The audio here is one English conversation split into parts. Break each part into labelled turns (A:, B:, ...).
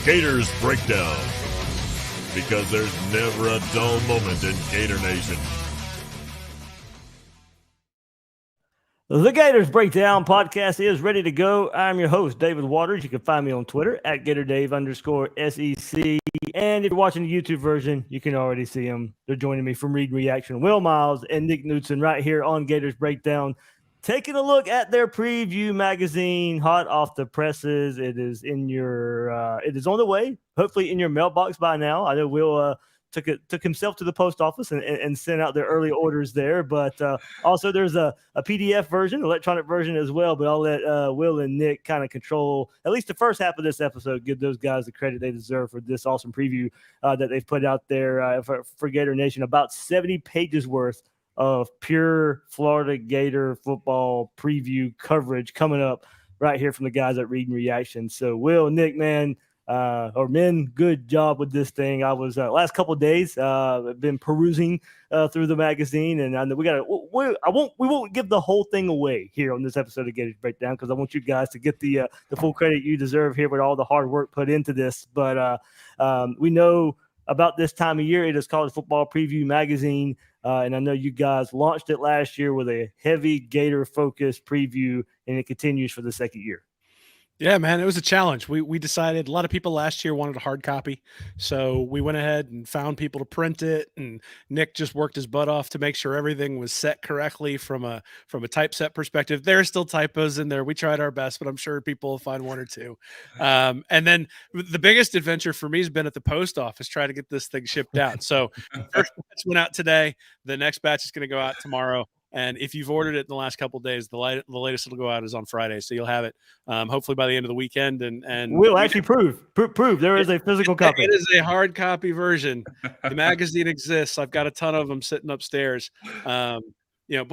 A: Gators Breakdown, because there's never a dull moment in Gator Nation.
B: The Gators Breakdown podcast is ready to go. I'm your host, David Waters. You can find me on Twitter at GatorDave_SEC. And if you're watching the YouTube version, you can already see them. They're joining me from Read Reaction. Will Miles and Nick Knudsen right here on Gators Breakdown, taking a look at their preview magazine, hot off the presses. It is in your, it is on the way, hopefully in your mailbox by now. I know Will took himself to the post office and sent out their early orders there. But also there's a PDF version, electronic version as well. But I'll let Will and Nick kind of control at least the first half of this episode, give those guys the credit they deserve for this awesome preview that they've put out there for Gator Nation. About 70 pages worth of pure Florida Gator football preview coverage coming up right here from the guys at Read Reaction. So Will, Nick, man, good job with this thing. I was last couple of days been perusing through the magazine, and I know we won't give the whole thing away here on this episode of Gators Breakdown, because I want you guys to get the full credit you deserve here with all the hard work put into this. But we know about this time of year, it is called Football Preview magazine, and I know you guys launched it last year with a heavy Gator focused preview, and it continues for the second year.
C: Yeah, man, it was a challenge. We decided a lot of people last year wanted a hard copy. So we went ahead and found people to print it. And Nick just worked his butt off to make sure everything was set correctly from a typeset perspective. There are still typos in there. We tried our best, but I'm sure people will find one or two. And then the biggest adventure for me has been at the post office trying to get this thing shipped out. So the first batch went out today. The next batch is going to go out tomorrow. And if you've ordered it in the last couple of days, the latest it'll go out is on Friday. So you'll have it hopefully by the end of the weekend. And
B: we'll actually prove there is a physical copy.
C: It is a hard copy version. The magazine exists. I've got a ton of them sitting upstairs. But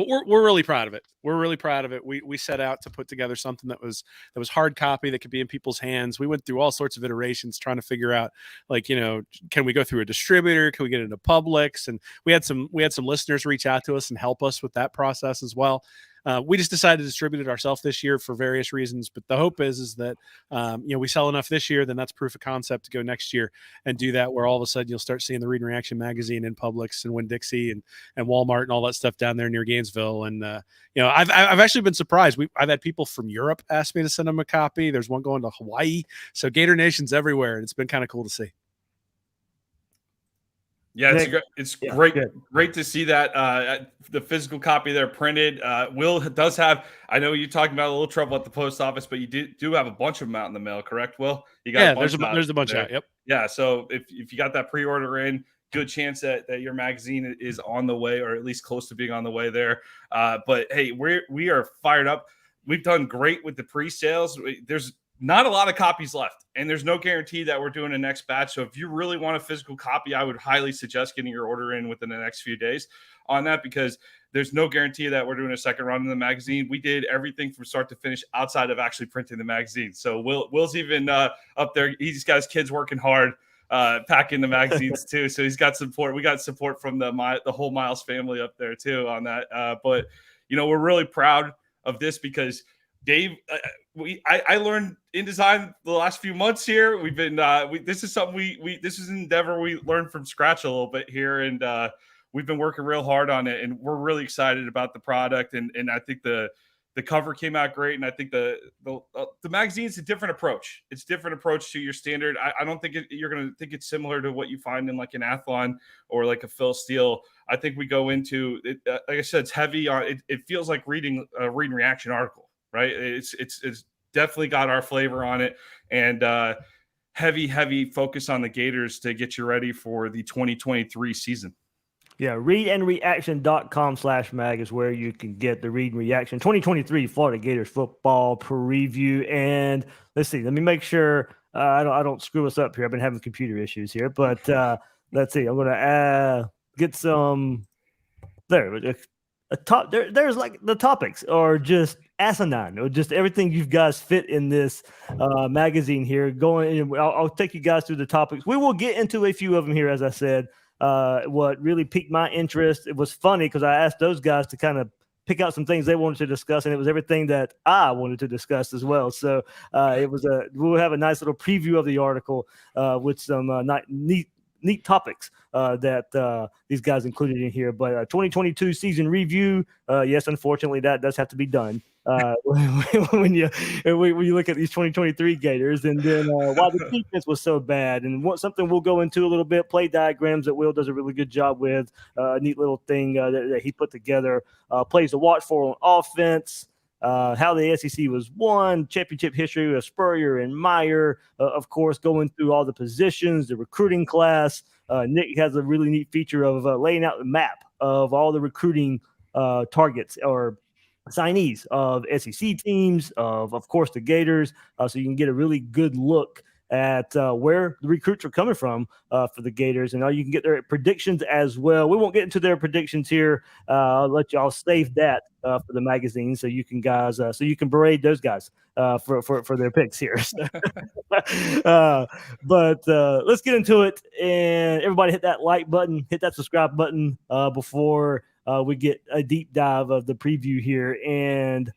C: we're really proud of it. We're really proud of it. We set out to put together something that was hard copy that could be in people's hands. We went through all sorts of iterations trying to figure out, can we go through a distributor? Can we get into Publix? And we had some listeners reach out to us and help us with that process as well. We just decided to distribute it ourselves this year for various reasons. But the hope is that, we sell enough this year, then that's proof of concept to go next year and do that, where all of a sudden you'll start seeing the Read and Reaction magazine in Publix and Winn-Dixie and Walmart and all that stuff down there near Gainesville. And, I've actually been surprised. I've had people from Europe ask me to send them a copy. There's one going to Hawaii. So Gator Nation's everywhere. And it's been kind of cool to see.
D: Yeah, it's great to see that the physical copy there printed. Will does have, I know you're talking about a little trouble at the post office, but you do have a bunch of them out in the mail, correct, Will? You got
C: there's a bunch out. Yep.
D: Yeah, so if you got that pre-order in, good chance that your magazine is on the way, or at least close to being on the way there. But hey, we are fired up. We've done great with the pre-sales. There's not a lot of copies left, and there's no guarantee that we're doing a next batch. So if you really want a physical copy, I would highly suggest getting your order in within the next few days on that, because there's no guarantee that we're doing a second run in the magazine. We did everything from start to finish outside of actually printing the magazine. So Will's even up there. He's got his kids working hard, packing the magazines too. So he's got support. We got support from the whole Miles family up there too on that. But we're really proud of this, because Dave, I learned InDesign the last few months here. We've been this is something this is an endeavor we learned from scratch a little bit here, and we've been working real hard on it, and we're really excited about the product. And I think the cover came out great, and I think the magazine's a different approach. It's a different approach to your standard. I don't think you're going to think it's similar to what you find in like an Athlon or like a Phil Steele. I think we go into it, like I said, it's heavy on it. It feels like reading a Read and Reaction article. Right. It's definitely got our flavor on it, and heavy focus on the Gators to get you ready for the 2023 season.
B: Yeah. readandreaction.com/mag is where you can get the Read and Reaction 2023 Florida Gators Football Preview. And let's see, let me make sure I don't screw us up here. I've been having computer issues here, but let's see. I'm going to get some there. There's like the topics are just asinine, or just everything you guys fit in this magazine here. I'll take you guys through the topics. We will get into a few of them here, as I said. What really piqued my interest, it was funny because I asked those guys to kind of pick out some things they wanted to discuss, and it was everything that I wanted to discuss as well. So we'll have a nice little preview of the article with some neat topics that these guys included in here. But 2022 season review, yes, unfortunately, that does have to be done when you look at these 2023 Gators. And then why the defense was so bad, and something we'll go into a little bit, play diagrams that Will does a really good job with, a neat little thing that he put together, plays to watch for on offense, how the SEC was won, championship history of Spurrier and Meyer, of course, going through all the positions, the recruiting class. Nick has a really neat feature of laying out the map of all the recruiting targets or signees of SEC teams, of course, the Gators, so you can get a really good look at where the recruits are coming from for the Gators, and you can get their predictions as well. We won't get into their predictions here. I'll let y'all save that for the magazine, so you can berate those guys for their picks here. But let's get into it, and everybody hit that like button, hit that subscribe button before we get a deep dive of the preview here. And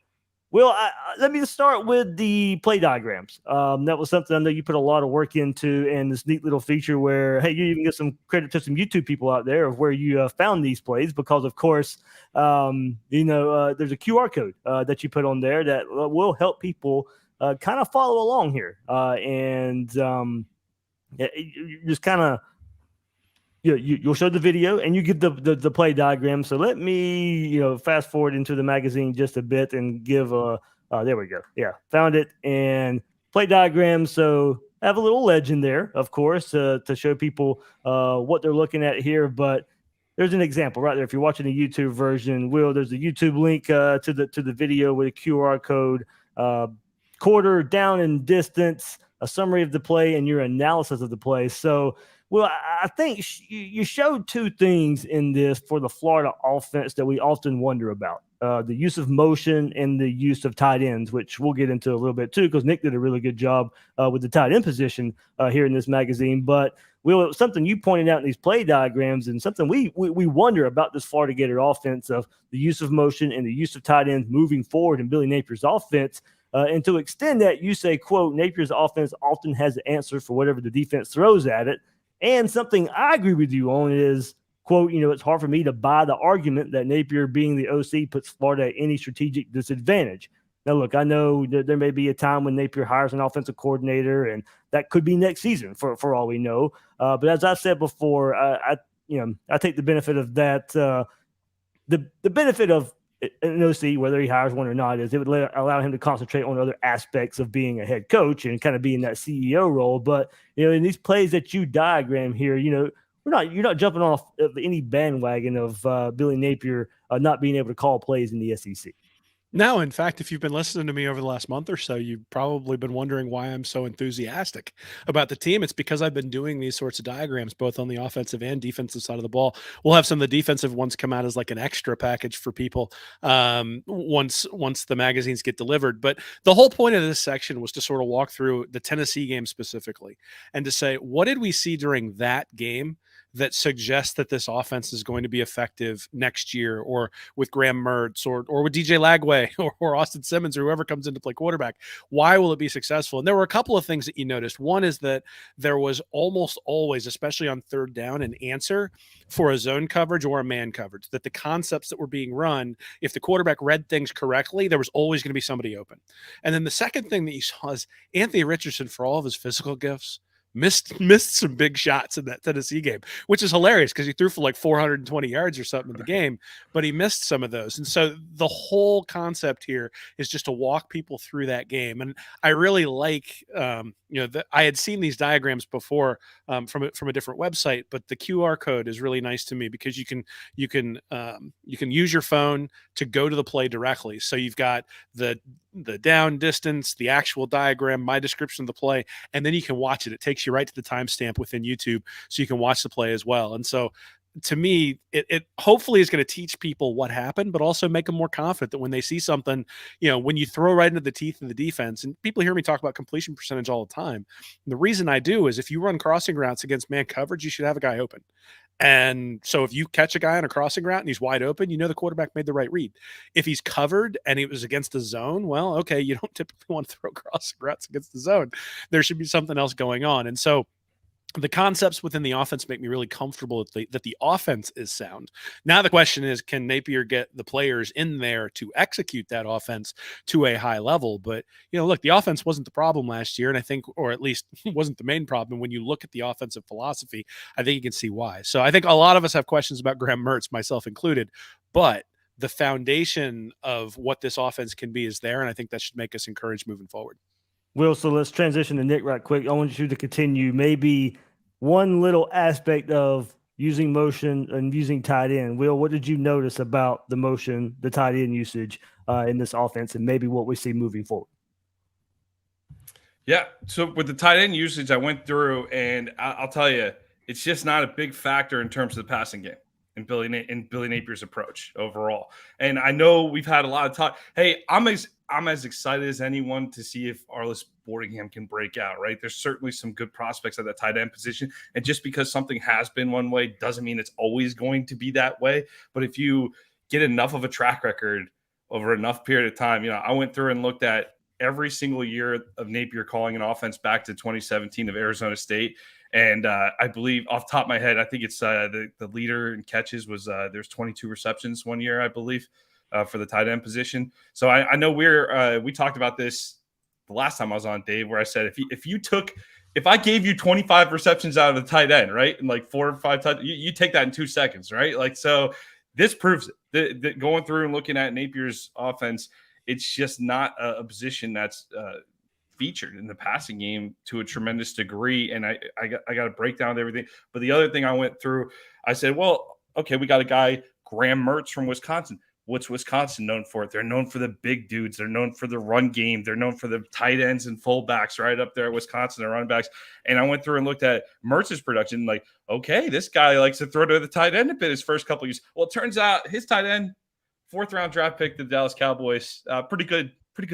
B: Will, let me start with the play diagrams. That was something I know you put a lot of work into, and this neat little feature where, hey, you even get some credit to some YouTube people out there of where you found these plays, because, of course, there's a QR code that you put on there that will help people kind of follow along here. And you just kind of, you'll show the video and you get the play diagram. So let me, fast forward into the magazine just a bit and give there we go. Yeah, found it, and play diagram. So I have a little legend there, of course, to show people what they're looking at here. But there's an example right there. If you're watching the YouTube version, there's a YouTube link to the video with a QR code, quarter, down and distance, a summary of the play, and your analysis of the play. So, well, I think you showed two things in this for the Florida offense that we often wonder about. The use of motion and the use of tight ends, which we'll get into a little bit too, because Nick did a really good job with the tight end position here in this magazine. But Will, something you pointed out in these play diagrams, and something we wonder about this Florida Gator offense, of the use of motion and the use of tight ends moving forward in Billy Napier's offense. And to extend that, you say, quote, Napier's offense often has the answer for whatever the defense throws at it. And something I agree with you on is, quote, it's hard for me to buy the argument that Napier being the OC puts Florida at any strategic disadvantage. Now, look, I know that there may be a time when Napier hires an offensive coordinator, and that could be next season for all we know. But as I said before, I take the benefit of that. The benefit of an OC, whether he hires one or not, is it would allow him to concentrate on other aspects of being a head coach and kind of being that CEO role. But, in these plays that you diagram here, you're not jumping off of any bandwagon of Billy Napier not being able to call plays in the SEC.
C: No, in fact, if you've been listening to me over the last month or so, you've probably been wondering why I'm so enthusiastic about the team. It's because I've been doing these sorts of diagrams, both on the offensive and defensive side of the ball. We'll have some of the defensive ones come out as like an extra package for people once the magazines get delivered. But the whole point of this section was to sort of walk through the Tennessee game specifically and to say, what did we see during that game that suggests that this offense is going to be effective next year, or with Graham Mertz, or with DJ Lagway, or Austin Simmons, or whoever comes in to play quarterback? Why will it be successful? And there were a couple of things that you noticed. One is that there was almost always, especially on third down, an answer for a zone coverage or a man coverage, that the concepts that were being run, if the quarterback read things correctly, there was always going to be somebody open. And then the second thing that you saw is Anthony Richardson, for all of his physical gifts, missed some big shots in that Tennessee game, which is hilarious because he threw for like 420 yards or something in the game, but he missed some of those. And so the whole concept here is just to walk people through that game. And I really like, I had seen these diagrams before from a different website, but the QR code is really nice to me because you can use your phone to go to the play directly. So you've got the down distance, the actual diagram, my description of the play, and then you can watch it. It takes you right to the timestamp within YouTube, so you can watch the play as well. And so to me, it hopefully is going to teach people what happened, but also make them more confident that when they see something, when you throw right into the teeth of the defense, and people hear me talk about completion percentage all the time. And the reason I do is if you run crossing routes against man coverage, you should have a guy open. And so if you catch a guy on a crossing route and he's wide open, you know the quarterback made the right read. If he's covered and it was against the zone, well, okay, you don't typically want to throw crossing routes against the zone. There should be something else going on. And so the concepts within the offense make me really comfortable that the offense is sound. Now the question is, can Napier get the players in there to execute that offense to a high level? But, look, the offense wasn't the problem last year, and I think, or at least wasn't the main problem. When you look at the offensive philosophy, I think you can see why. So I think a lot of us have questions about Graham Mertz, myself included, but the foundation of what this offense can be is there, and I think that should make us encouraged moving forward.
B: Will, so let's transition to Nick right quick. I want you to continue maybe one little aspect of using motion and using tight end. Will, what did you notice about the motion, the tight end usage in this offense, and maybe what we see moving forward?
D: Yeah, so with the tight end usage, I went through, and I'll tell you, it's just not a big factor in terms of the passing game and Billy Napier's approach overall. And I know we've had a lot of talk. Hey, I'm as excited as anyone to see if Arlis Boardingham can break out, right? There's certainly some good prospects at the tight end position. And just because something has been one way doesn't mean it's always going to be that way. But if you get enough of a track record over enough period of time, I went through and looked at every single year of Napier calling an offense back to 2017 of Arizona State. And I believe off the top of my head, I think it's the leader in catches was there's 22 receptions one year, I believe, for the tight end position. So I know we talked about this the last time I was on, Dave, where I said if I gave you 25 receptions out of the tight end, right, and like 4 or 5 touchdowns, you take that in 2 seconds, right? Like, so this proves it. That going through and looking at Napier's offense, it's just not a position that's featured in the passing game to a tremendous degree. And I got a breakdown of everything. But the other thing I went through, I said, well, okay, we got a guy, Graham Mertz from Wisconsin. What's Wisconsin known for? They're known for the big dudes. They're known for the run game. They're known for the tight ends and fullbacks right up there at Wisconsin, the running backs. And I went through and looked at Mertz's production, like, okay, this guy likes to throw to the tight end a bit his first couple of years. Well, it turns out his tight end, 4th-round draft pick to the Dallas Cowboys, pretty good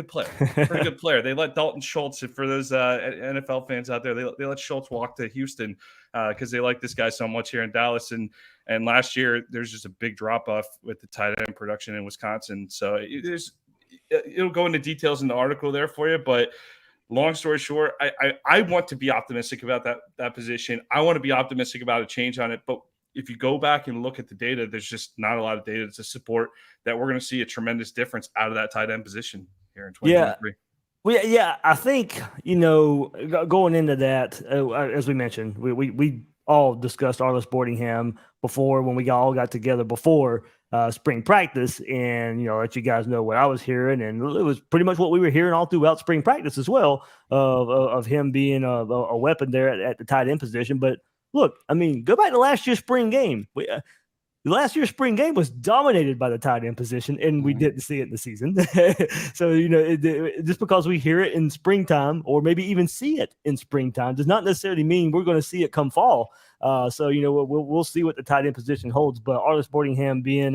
D: player. They let Dalton Schultz, for those NFL fans out there, they let Schultz walk to Houston because they like this guy so much here in Dallas. And last year, there's just a big drop-off with the tight end production in Wisconsin. So it'll go into details in the article there for you. But long story short, I want to be optimistic about that position. I want to be optimistic about a change on it. But if you go back and look at the data, there's just not a lot of data to support that we're going to see a tremendous difference out of that tight end position here in 2023.
B: Yeah, I think, going into that, as we mentioned, we all discussed Arlis Boardingham before when we all got together before spring practice, and let you guys know what I was hearing, and it was pretty much what we were hearing all throughout spring practice as well of him being a weapon there at the tight end position. But look, I mean, go back to last year's spring game. Last year's spring game was dominated by the tight end position, and we didn't see it in the season. So, just because we hear it in springtime or maybe even see it in springtime does not necessarily mean we're going to see it come fall. So, we'll see what the tight end position holds. But Arlis Boardingham being,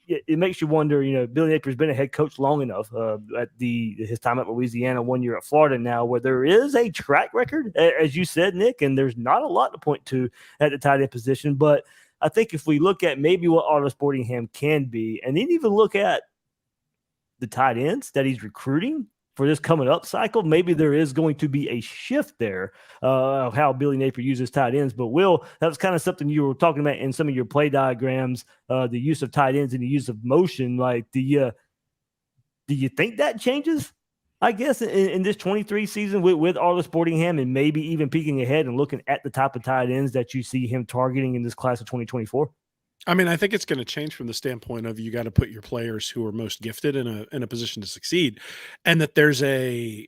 B: it makes you wonder, Billy Napier's been a head coach long enough at his time at Louisiana, 1 year at Florida now, where there is a track record, as you said, Nick, and there's not a lot to point to at the tight end position. But I think if we look at maybe what Arlis Boardingham can be, and then even look at the tight ends that he's recruiting for this coming up cycle, maybe there is going to be a shift there of how Billy Napier uses tight ends. But Will, that was kind of something you were talking about in some of your play diagrams, the use of tight ends and the use of motion. Like, do you think that changes, I guess, in this 23 season with Arlis Boardingham, and maybe even peeking ahead and looking at the type of tight ends that you see him targeting in this class of 2024?
C: I mean, I think it's going to change from the standpoint of you got to put your players who are most gifted in a position to succeed, and that there's a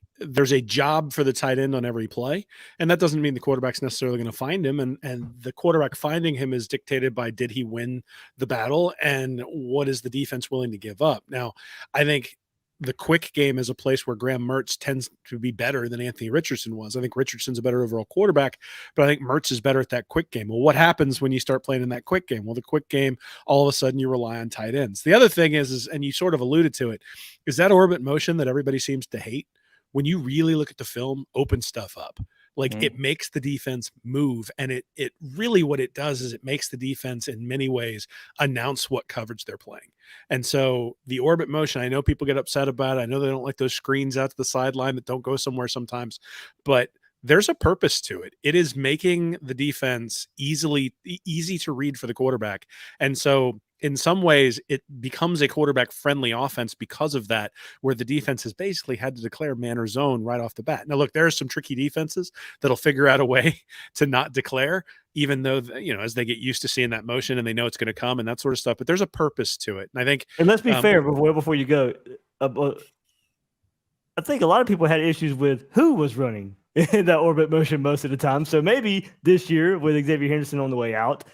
C: job for the tight end on every play. And that doesn't mean the quarterback's necessarily going to find him. And the quarterback finding him is dictated by, did he win the battle, and what is the defense willing to give up? Now, I think the quick game is a place where Graham Mertz tends to be better than Anthony Richardson was. I think Richardson's a better overall quarterback, but I think Mertz is better at that quick game. Well, what happens when you start playing in that quick game? Well, the quick game, all of a sudden you rely on tight ends. The other thing is, and you sort of alluded to it, is that orbit motion that everybody seems to hate. When you really look at the film, opens stuff up. Like it makes the defense move, and it really what it does is it makes the defense in many ways announce what coverage they're playing. And so the orbit motion, I know people get upset about it. I know they don't like those screens out to the sideline that don't go somewhere sometimes, but there's a purpose to it. It is making the defense easy to read for the quarterback. And so in some ways it becomes a quarterback friendly offense because of that, where the defense has basically had to declare man or zone right off the bat. Now, look, there are some tricky defenses that'll figure out a way to not declare, even though, as they get used to seeing that motion and they know it's going to come and that sort of stuff, but there's a purpose to it. And I think,
B: and let's be fair before you go, I think a lot of people had issues with who was running in that orbit motion most of the time. So maybe this year with Xavier Henderson on the way out,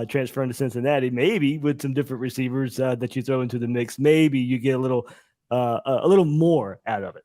B: transferring to Cincinnati, maybe with some different receivers that you throw into the mix, maybe you get a little more out of it.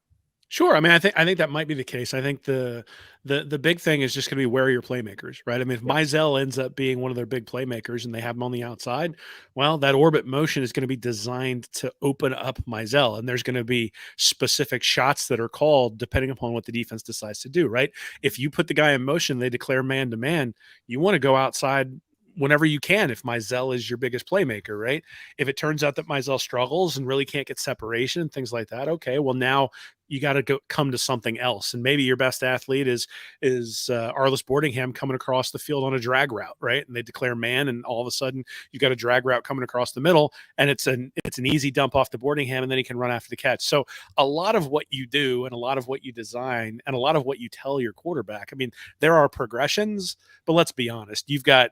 C: Sure. I mean, I think that might be the case. I think the big thing is just going to be where are your playmakers, right? I mean, if Mizell ends up being one of their big playmakers and they have him on the outside, well, that orbit motion is going to be designed to open up Mizell, and there's going to be specific shots that are called depending upon what the defense decides to do, right? If you put the guy in motion, they declare man to man, you want to go outside whenever you can if Mizell is your biggest playmaker, right? If it turns out that Mizell struggles and really can't get separation and things like that, okay, well, now you got to come to something else. And maybe your best athlete is Arliss Boardingham coming across the field on a drag route, right? And they declare man, and all of a sudden you got a drag route coming across the middle, and it's an easy dump off to Boardingham, and then he can run after the catch. So a lot of what you do and a lot of what you design and a lot of what you tell your quarterback, I mean, there are progressions, but let's be honest, you've got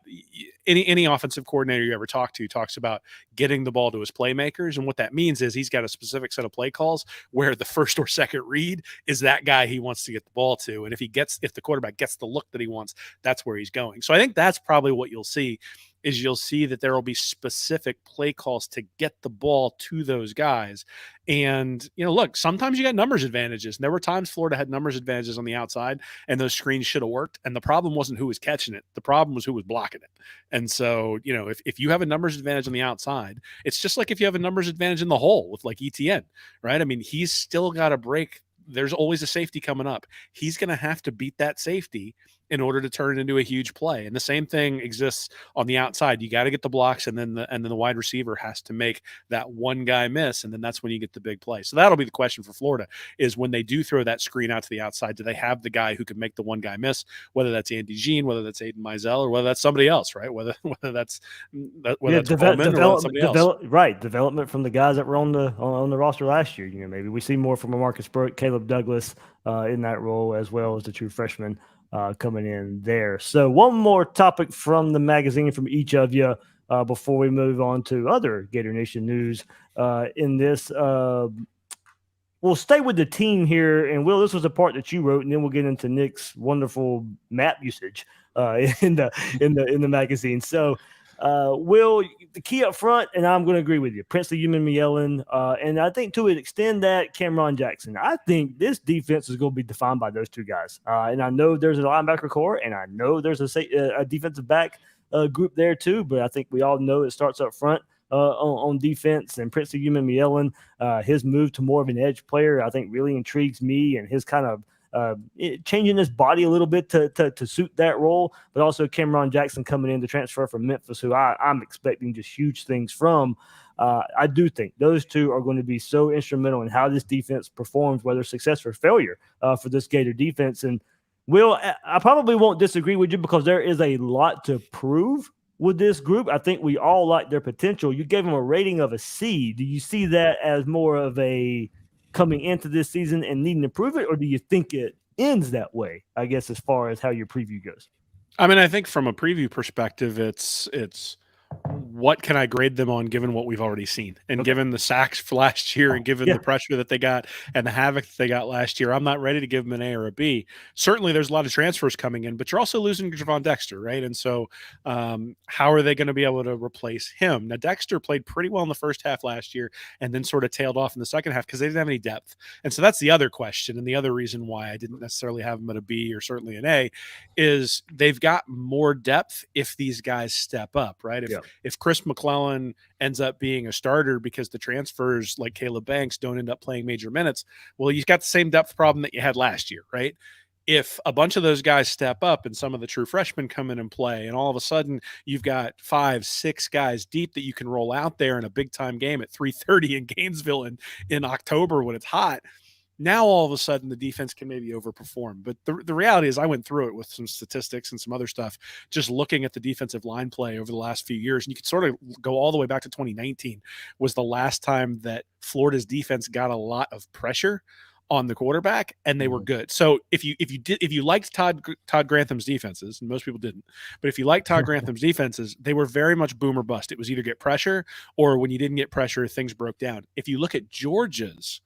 C: any offensive coordinator you ever talk to talks about getting the ball to his playmakers. And what that means is he's got a specific set of play calls where the first or second read is that guy he wants to get the ball to. And if the quarterback gets the look that he wants, that's where he's going. So I think that's probably what you'll see that there will be specific play calls to get the ball to those guys. And, look, sometimes you got numbers advantages. And there were times Florida had numbers advantages on the outside and those screens should have worked. And the problem wasn't who was catching it. The problem was who was blocking it. And so, if you have a numbers advantage on the outside, it's just like if you have a numbers advantage in the hole with like ETN, right? I mean, he's still got to break. There's always a safety coming up. He's going to have to beat that safety in order to turn it into a huge play. And the same thing exists on the outside. You got to get the blocks, and then the wide receiver has to make that one guy miss, and then that's when you get the big play. So that'll be the question for Florida, is when they do throw that screen out to the outside, do they have the guy who can make the one guy miss, whether that's Andy Jean, whether that's Aiden Mizell, or whether that's somebody else, right? Whether that's Coleman or somebody else.
B: Right, development from the guys that were on the roster last year. Maybe we see more from Marcus Burke, Caleb Douglas in that role, as well as the true freshman coming in there. So one more topic from the magazine from each of you before we move on to other Gator Nation news in this. We'll stay with the team here, and Will, this was a part that you wrote, and then we'll get into Nick's wonderful map usage in the magazine. So, Will, the key up front, and I'm going to agree with you, Princely Human-Mielen, and I think to extend that, Cameron Jackson. I think this defense is going to be defined by those two guys, and I know there's a linebacker core, and I know there's a defensive back group there too, but I think we all know it starts up front. On defense, and Princely Human-Mielen, his move to more of an edge player, I think really intrigues me, and his kind of changing his body a little bit to suit that role, but also Cameron Jackson coming in to transfer from Memphis, who I'm expecting just huge things from. I do think those two are going to be so instrumental in how this defense performs, whether success or failure for this Gator defense. And Will, I probably won't disagree with you because there is a lot to prove with this group. I think we all like their potential. You gave them a rating of a C. Do you see that as more of a coming into this season and needing to prove it, or do you think it ends that way, I guess, as far as how your preview goes?
C: I mean, I think from a preview perspective, it's what can I grade them on given what we've already seen, and given the sacks for last year, and given the pressure that they got and the havoc that they got last year. I'm not ready to give them an A or a B. Certainly there's a lot of transfers coming in, but you're also losing Javon Dexter, right? And so how are they going to be able to replace him? Now, Dexter played pretty well in the first half last year and then sort of tailed off in the second half because they didn't have any depth. And so that's the other question, and the other reason why I didn't necessarily have them at a B or certainly an A is they've got more depth if these guys step up, right? If Chris McClellan ends up being a starter because the transfers like Caleb Banks don't end up playing major minutes, well, you've got the same depth problem that you had last year, right? if a bunch of those guys step up and some of the true freshmen come in and play, and all of a sudden you've got 5, 6 guys deep that you can roll out there in a big time game at 3:30 in Gainesville in October when it's hot, now all of a sudden the defense can maybe overperform. But the reality is I went through it with some statistics and some other stuff, just looking at the defensive line play over the last few years. And you could sort of go all the way back to 2019 was the last time that Florida's defense got a lot of pressure on the quarterback, and they were good. So if you liked Todd Grantham's defenses, and most people didn't, but if you liked Todd Grantham's defenses, they were very much boom or bust. It was either get pressure, or when you didn't get pressure, things broke down. If you look at Georgia's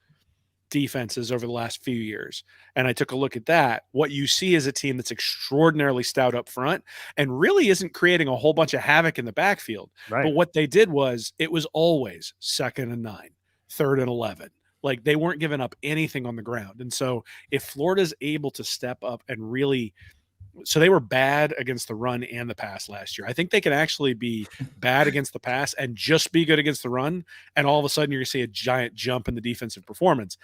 C: defenses over the last few years, and I took a look at that, what you see is a team that's extraordinarily stout up front and really isn't creating a whole bunch of havoc in the backfield.
B: Right.
C: But what they did was it was always 2nd and 9, 3rd and 11. Like, they weren't giving up anything on the ground. And so if Florida's able to step up and really – so they were bad against the run and the pass last year. I think they can actually be bad against the pass and just be good against the run, and all of a sudden you're going to see a giant jump in the defensive performance.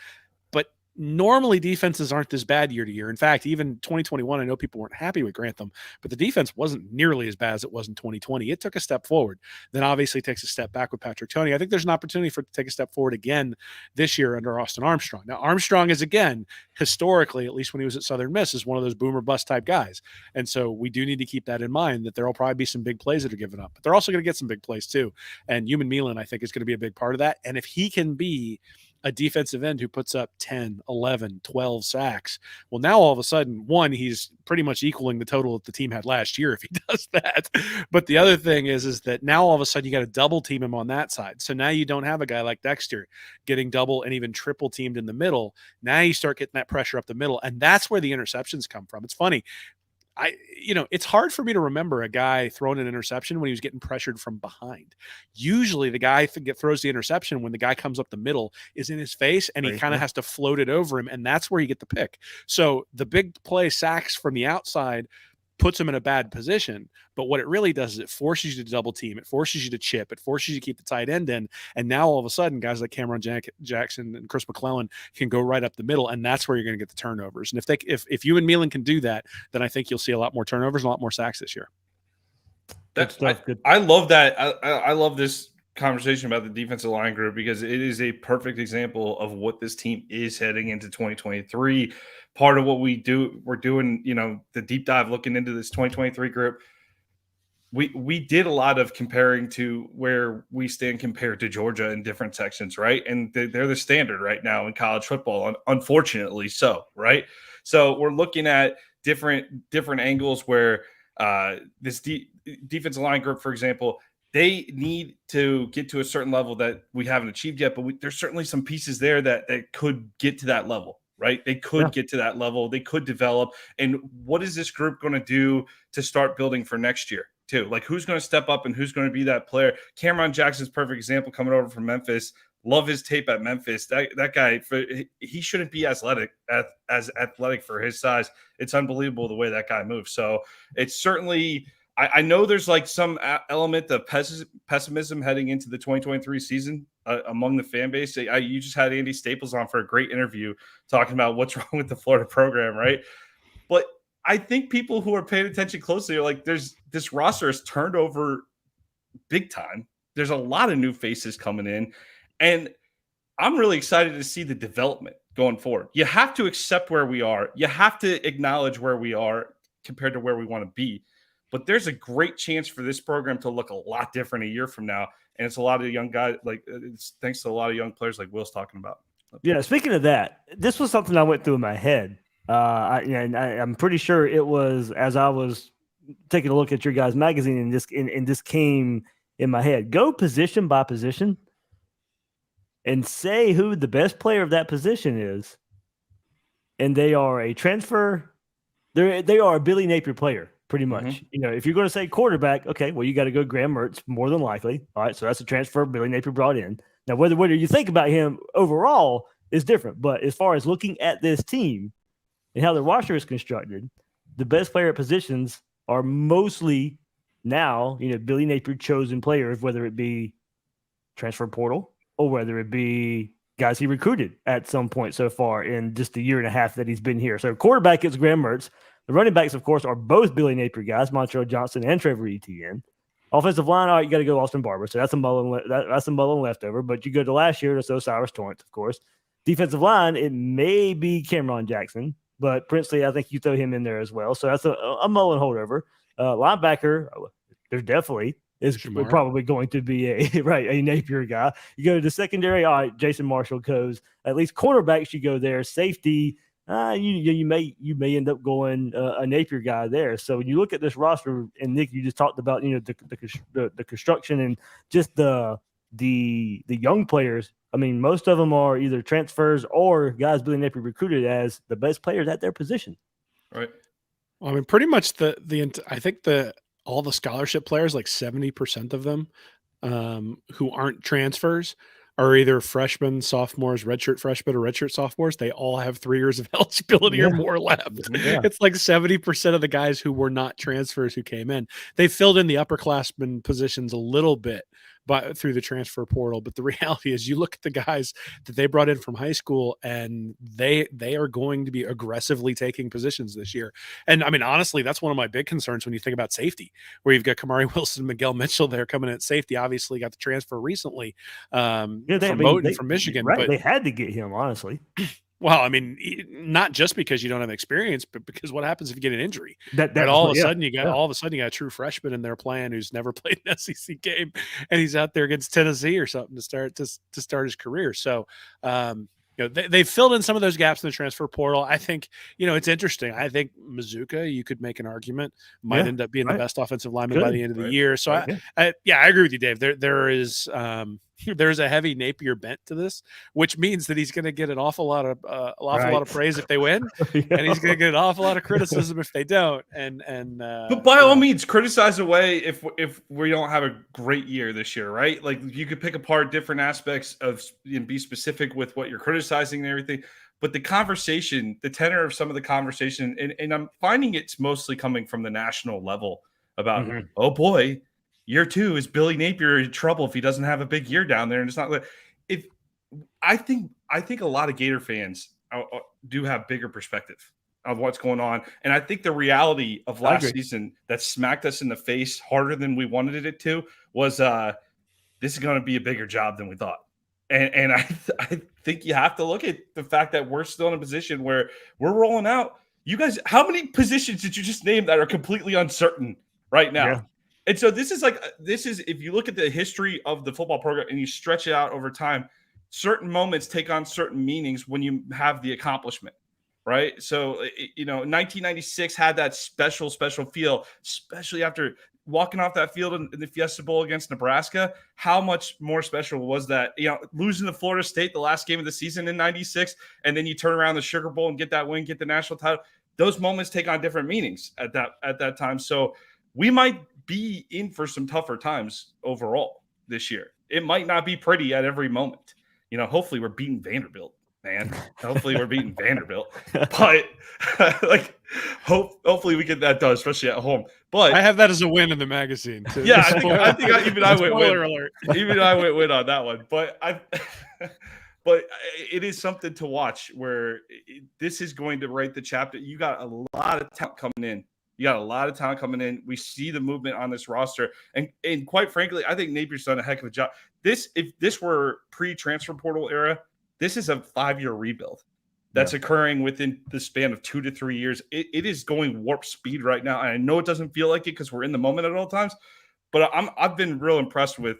C: But normally defenses aren't this bad year to year. In fact, even 2021, I know people weren't happy with Grantham, but the defense wasn't nearly as bad as it was in 2020. It took a step forward. Then obviously takes a step back with Patrick Toney. I think there's an opportunity for it to take a step forward again this year under Austin Armstrong. Now, Armstrong is, again, historically, at least when he was at Southern Miss, is one of those boomer bust type guys. And so we do need to keep that in mind, that there will probably be some big plays that are given up, but they're also going to get some big plays too. And Human Milan, I think, is going to be a big part of that. And if he can be a defensive end who puts up 10, 11, 12 sacks, well, now all of a sudden, one, he's pretty much equaling the total that the team had last year if he does that. But the other thing is that now all of a sudden you got to double team him on that side. So now you don't have a guy like Dexter getting double and even triple teamed in the middle. Now you start getting that pressure up the middle, and that's where the interceptions come from. It's funny. It's hard for me to remember a guy throwing an interception when he was getting pressured from behind. Usually the guy throws the interception when the guy comes up the middle is in his face, and he kind of has to float it over him, and that's where you get the pick. So the big play sacks from the outside puts him in a bad position. But what it really does is it forces you to double team. It forces you to chip. It forces you to keep the tight end in. And now all of a sudden, guys like Cameron Jackson and Chris McClellan can go right up the middle, and that's where you're going to get the turnovers. And if you and Milan can do that, then I think you'll see a lot more turnovers and a lot more sacks this year.
D: I love that. I love this conversation about the defensive line group, because it is a perfect example of what this team is heading into 2023. Part of what we're doing, the deep dive looking into this 2023 group. We did a lot of comparing to where we stand compared to Georgia in different sections, right? And they're the standard right now in college football, unfortunately so, right? So we're looking at different angles where this defensive line group, for example, they need to get to a certain level that we haven't achieved yet, but there's certainly some pieces there that could get to that level, right? They could get to that level. They could develop. And what is this group going to do to start building for next year too? Like, who's going to step up and who's going to be that player? Cameron Jackson's perfect example, coming over from Memphis. Love his tape at Memphis. That guy, he shouldn't be as athletic for his size. It's unbelievable the way that guy moves. So it's certainly – I know there's like some element of pessimism heading into the 2023 season among the fan base. You just had Andy Staples on for a great interview talking about what's wrong with the Florida program, right? But I think people who are paying attention closely are like, this roster has turned over big time. There's a lot of new faces coming in, and I'm really excited to see the development going forward. You have to accept where we are. You have to acknowledge where we are compared to where we want to be. But there's a great chance for this program to look a lot different a year from now. And it's a lot of young guys, it's thanks to a lot of young players like Will's talking about.
B: Yeah, speaking of that, this was something I went through in my head. I'm pretty sure it was as I was taking a look at your guys' magazine, and this came in my head. Go position by position and say who the best player of that position is. And they are a transfer. They are a Billy Napier player. Pretty much.
D: Mm-hmm.
B: If you're going to say quarterback, okay, well, you got to go Graham Mertz more than likely. All right, so that's a transfer Billy Napier brought in. Now, whether you think about him overall is different, but as far as looking at this team and how the roster is constructed, the best player at positions are mostly now, Billy Napier chosen players, whether it be transfer portal or whether it be guys he recruited at some point so far in just the year and a half that he's been here. So quarterback is Graham Mertz. The running backs, of course, are both Billy Napier guys, Montreal Johnson and Trevor Etienne. Offensive line, all right, you got to go Austin Barber. So that's a Mullen, that's a Mullen leftover. But you go to last year, that's Osiris Torrance, of course. Defensive line, it may be Cameron Jackson, but Princely, I think you throw him in there as well. So that's a Mullen holdover. Linebacker, there's definitely is probably going to be a Napier guy. You go to the secondary, all right, Jason Marshall goes. At least cornerbacks, you go there. Safety, you may end up going a Napier guy there. So when you look at this roster, and Nick, you just talked about the construction and just the young players. I mean, most of them are either transfers or guys Billy Napier recruited as the best players at their position.
D: Right.
C: Well, I mean, pretty much I think all the scholarship players, like 70% of them, who aren't transfers, are either freshmen, sophomores, redshirt freshmen, or redshirt sophomores. They all have 3 years of eligibility or more left. Yeah. It's like 70% of the guys who were not transfers who came in. They filled in the upperclassmen positions a little bit through the transfer portal. But the reality is you look at the guys that they brought in from high school, and they are going to be aggressively taking positions this year. And I mean, honestly, that's one of my big concerns when you think about safety, where you've got Kamari Wilson and Miguel Mitchell there coming in at safety. Obviously got the transfer recently from Michigan.
B: Right,
C: but
B: they had to get him, honestly.
C: Well, I mean, not just because you don't have experience, but because what happens if you get an injury?
B: All
C: of a sudden you got a true freshman in there playing who's never played an SEC game, and he's out there against Tennessee or something to start his career. So, they filled in some of those gaps in the transfer portal. I think, it's interesting. I think Mazuka, you could make an argument, might end up being the best offensive lineman by the end of the year. So I agree with you, Dave. There's a heavy Napier bent to this, which means that he's going to get an awful lot of praise if they win, and he's going to get an awful lot of criticism if they don't. But
D: by all means, criticize away if we don't have a great year this year, right? Like, you could pick apart different aspects and be specific with what you're criticizing and everything. But the conversation, the tenor of some of the conversation, and I'm finding it's mostly coming from the national level about, oh boy, year 2 is Billy Napier in trouble if he doesn't have a big year down there. And it's not like I think a lot of Gator fans do have bigger perspective of what's going on. And I think the reality of last season that smacked us in the face harder than we wanted it to was this is going to be a bigger job than we thought. And I think you have to look at the fact that we're still in a position where we're rolling out. You guys, how many positions did you just name that are completely uncertain right now? Yeah. And so this is if you look at the history of the football program and you stretch it out over time, certain moments take on certain meanings when you have the accomplishment, right? So, 1996 had that special feel, especially after walking off that field in the Fiesta Bowl against Nebraska. How much more special was that? Losing to Florida State the last game of the season in 96, and then you turn around the Sugar Bowl and get that win, get the national title. Those moments take on different meanings at that time. So we might be in for some tougher times overall this year. It might not be pretty at every moment. Hopefully we're beating Vanderbilt, man. Hopefully we're beating Vanderbilt. But hopefully we get that done, especially at home. But
C: I have that as a win in the magazine too.
D: Yeah, I think even I went win. Even I went win on that one. But But it is something to watch where this is going to write the chapter. You got a lot of talent coming in. We see the movement on this roster. And quite frankly, I think Napier's done a heck of a job. If this were pre-transfer portal era, this is a 5-year rebuild that's occurring within the span of 2 to 3 years. It is going warp speed right now. And I know it doesn't feel like it because we're in the moment at all times, but I've been real impressed with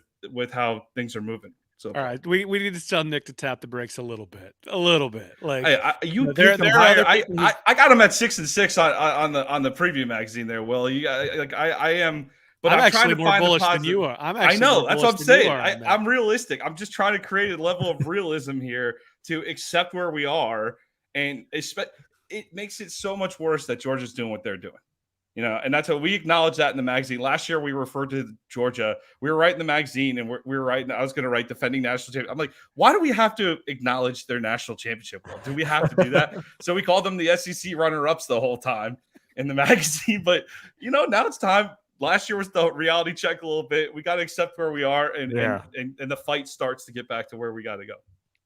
D: how things are moving. So,
C: all right, we need to tell Nick to tap the brakes a little bit. Like,
D: hey, I got him at 6-6 on the preview magazine there. Will I am, but I'm
C: actually
D: trying to
C: more
D: find
C: bullish
D: the
C: than you are.
D: I know that's what I'm saying. I'm realistic. I'm just trying to create a level of realism here to accept where we are, and it makes it so much worse that Georgia's doing what they're doing. And that's what we acknowledge that in the magazine. Last year, we referred to Georgia. We were writing the magazine, and we were writing. I was going to write defending national champion. I'm like, why do we have to acknowledge their national championship? Do we have to do that? So we called them the SEC runner-ups the whole time in the magazine. But now it's time. Last year was the reality check a little bit. We got to accept where we are, and the fight starts to get back to where we got to go.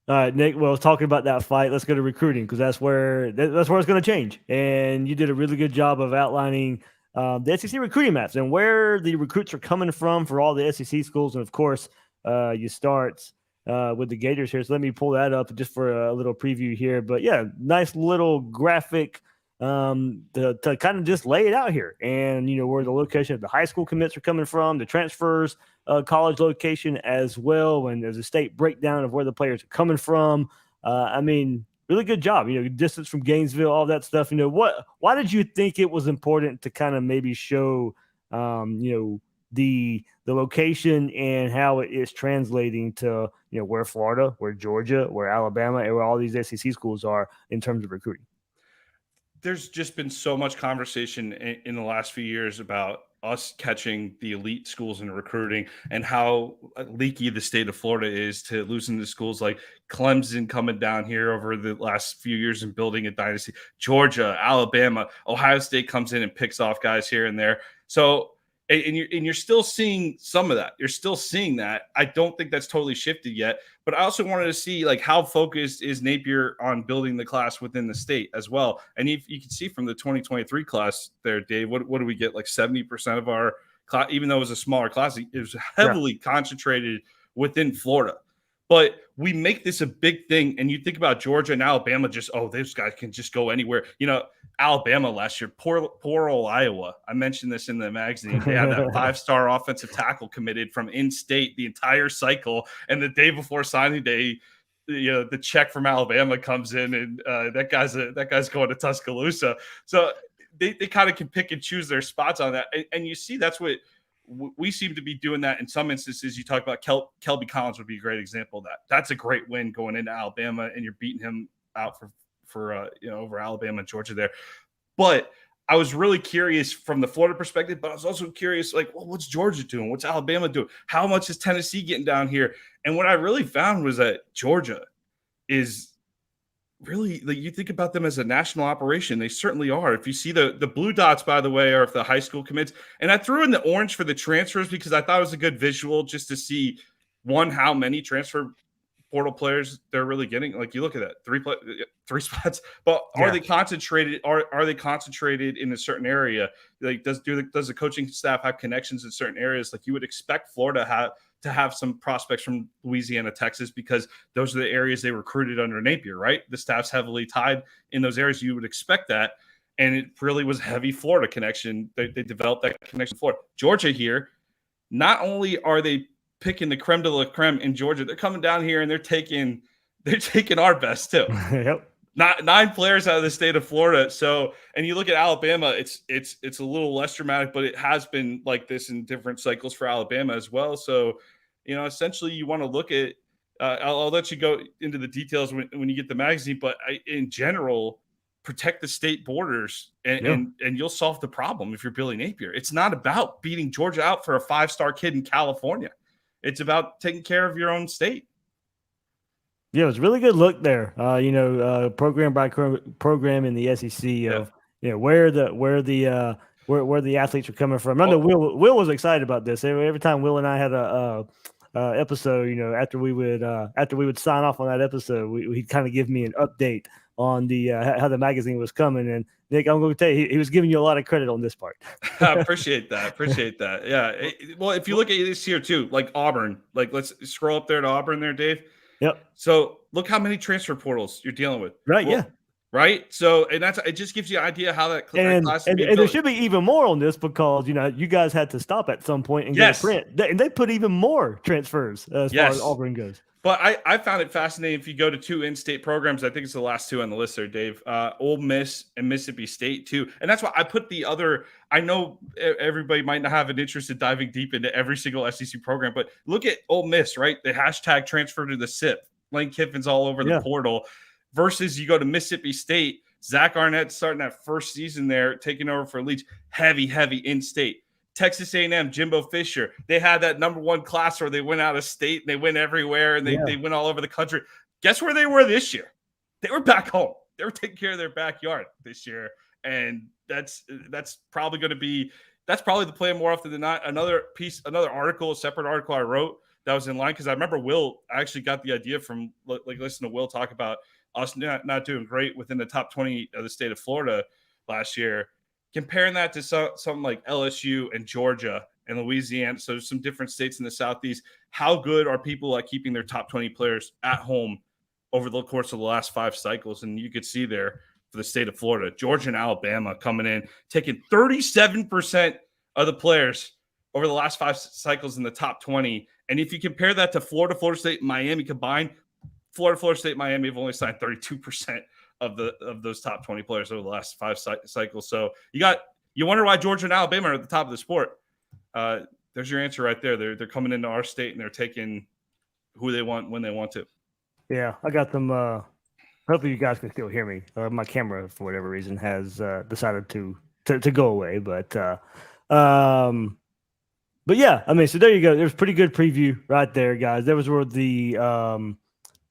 B: All right, Nick. Well, talking about that fight, let's go to recruiting because that's where it's going to change. And you did a really good job of outlining the SEC recruiting maps and where the recruits are coming from for all the SEC schools. And of course, you start with the Gators here. So let me pull that up just for a little preview here. But yeah, nice little graphic to kind of just lay it out here. And where the location of the high school commits are coming from, the transfers. College location as well, and there's a state breakdown of where the players are coming from. I mean, really good job. Distance from Gainesville, all that stuff. Why did you think it was important to kind of maybe show, the location and how it is translating to where Florida, where Georgia, where Alabama, and where all these SEC schools are in terms of recruiting?
D: There's just been so much conversation in the last few years about us catching the elite schools in recruiting and how leaky the state of Florida is to losing to schools like Clemson coming down here over the last few years and building a dynasty. Georgia, Alabama, Ohio State comes in and picks off guys here and there. So, and you're still seeing some of that. You're still seeing that. I don't think that's totally shifted yet. But I also wanted to see how focused is Napier on building the class within the state as well. And you can see from the 2023 class there, Dave, what do we get? 70% of our class, even though it was a smaller class, it was heavily concentrated within Florida. But we make this a big thing. And you think about Georgia and Alabama, those guys can just go anywhere. Alabama last year, poor old Iowa. I mentioned this in the magazine. They had that 5-star offensive tackle committed from in-state the entire cycle. And the day before signing day, the check from Alabama comes in, and that guy's going to Tuscaloosa. So they kind of can pick and choose their spots on that. And you see that's what we seem to be doing that in some instances. You talk about Kelby Collins would be a great example of that. That's a great win going into Alabama, and you're beating him out for over Alabama and Georgia there. But I was really curious from the Florida perspective, but I was also curious, what's Georgia doing? What's Alabama doing? How much is Tennessee getting down here? And what I really found was that Georgia is really, you think about them as a national operation. They certainly are. If you see the blue dots, by the way, are if the high school commits. And I threw in the orange for the transfers because I thought it was a good visual just to see, how many transfer portal players they're really getting. You look at that, three spots, but are they concentrated? Are they concentrated in a certain area? Does the coaching staff have connections in certain areas? You would expect Florida to have some prospects from Louisiana, Texas, because those are the areas they recruited under Napier, right? The staff's heavily tied in those areas. You would expect that. And it really was heavy Florida connection. They developed that connection in Florida. Georgia here, not only are they picking the creme de la creme in Georgia, they're coming down here and they're taking our best too.
B: Yep.
D: Not 9 players out of the state of Florida. So, and you look at Alabama, it's a little less dramatic, but it has been like this in different cycles for Alabama as well. So, essentially you want to look at, I'll let you go into the details when you get the magazine, but in general, protect the state borders and you'll solve the problem if you're Billy Napier. It's not about beating Georgia out for a 5-star kid in California. It's about taking care of your own state.
B: Yeah, it was a really good look there. Program by program in the SEC of where the athletes are coming from. I know Will was excited about this. Every time Will and I had a episode, after we would sign off on that episode, he'd kind of give me an update on the how the magazine was coming. And Nick, I'm going to tell you, he was giving you a lot of credit on this part.
D: I appreciate that. Yeah. Well, if you look at this here too, Auburn, let's scroll up there to Auburn there, Dave.
B: Yep.
D: So look how many transfer portals you're dealing with.
B: Right.
D: Well,
B: yeah.
D: Right. So, and it just gives you an idea how that class
B: and there should be even more on this because, you guys had to stop at some point and get a print. And they put even more transfers as far as Auburn goes.
D: But I found it fascinating. If you go to 2 in-state programs, I think it's the last 2 on the list there, Dave, Ole Miss and Mississippi State too. And that's why I put the other, I know everybody might not have an interest in diving deep into every single SEC program, but look at Ole Miss, right? The hashtag transfer to the SIP. Lane Kiffin's all over the portal versus you go to Mississippi State, Zach Arnett starting that first season there, taking over for Leach, heavy in-state. Texas A&M, Jimbo Fisher, they had that number 1 class where they went out of state and they went everywhere and they went all over the country. Guess where they were this year? They were back home. They were taking care of their backyard this year. And that's probably going to be, that's probably the plan more often than not. Another article, a separate article I wrote that was in line. Because I remember Will actually got the idea from listening to Will talk about us not doing great within the top 20 of the state of Florida last year. Comparing that to something like LSU and Georgia and Louisiana, so some different states in the Southeast, how good are people at keeping their top 20 players at home over the course of the last 5 cycles? And you could see there for the state of Florida, Georgia and Alabama coming in, taking 37% of the players over the last 5 cycles in the top 20. And if you compare that to Florida, Florida State, and Miami combined, Florida State, Miami have only signed 32% of those top 20 players over the last 5 cycles. So you wonder why Georgia and Alabama are at the top of the sport. There's your answer right there. They're coming into our state and they're taking who they want when they want to.
B: Yeah, I got them. Hopefully you guys can still hear me. My camera, for whatever reason, has decided to go away. But yeah, I mean, so there you go. There's a pretty good preview right there, guys. There was the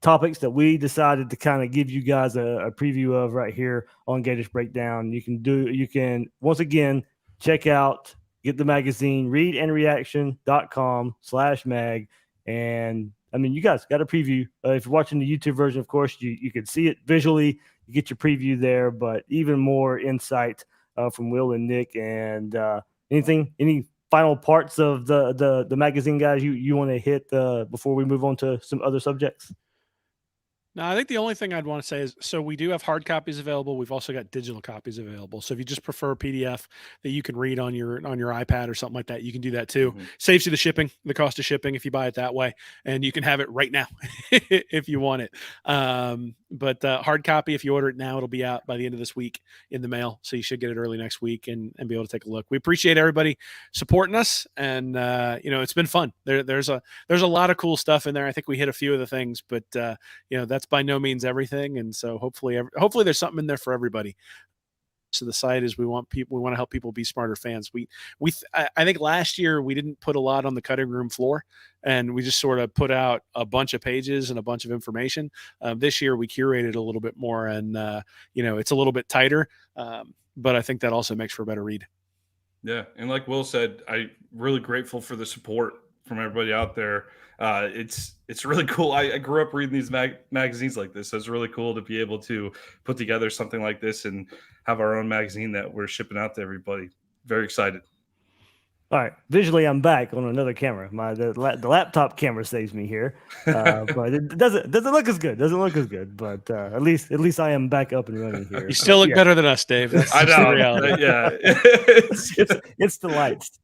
B: topics that we decided to kind of give you guys a preview of right here on Gators Breakdown. You can once again check out, get the magazine, readandreaction.com/mag. And I mean, you guys got a preview. If you're watching the YouTube version, of course, you can see it visually. You get your preview there, but even more insight from Will and Nick. And any final parts of the magazine, guys, you want to hit before we move on to some other subjects?
C: No, I think the only thing I'd want to say is, so we do have hard copies available. We've also got digital copies available. So if you just prefer a PDF that you can read on your iPad or something like that, you can do that too. Mm-hmm. Saves you the cost of shipping if you buy it that way, and you can have it right now if you want it. But hard copy, if you order it now, it'll be out by the end of this week in the mail. So you should get it early next week and be able to take a look. We appreciate everybody supporting us, and it's been fun. There's a lot of cool stuff in there. I think we hit a few of the things, but that's by no means everything. And so hopefully there's something in there for everybody. So the site is we want to help people be smarter fans. I think last year we didn't put a lot on the cutting room floor, and we just sort of put out a bunch of pages and a bunch of information. This year we curated a little bit more, and it's a little bit tighter, but I think that also makes for a better read.
D: Yeah, and like Will said, I'm really grateful for the support from everybody out there. It's really cool. I grew up reading these magazines like this, so it's really cool to be able to put together something like this and have our own magazine that we're shipping out to everybody. Very excited.
B: All right, visually I'm back on another camera. The laptop camera saves me here, but it doesn't look as good. But at least I am back up and running here.
C: You still look better than us, Dave. That's
D: I know.
C: The reality.
D: Yeah,
B: it's the lights.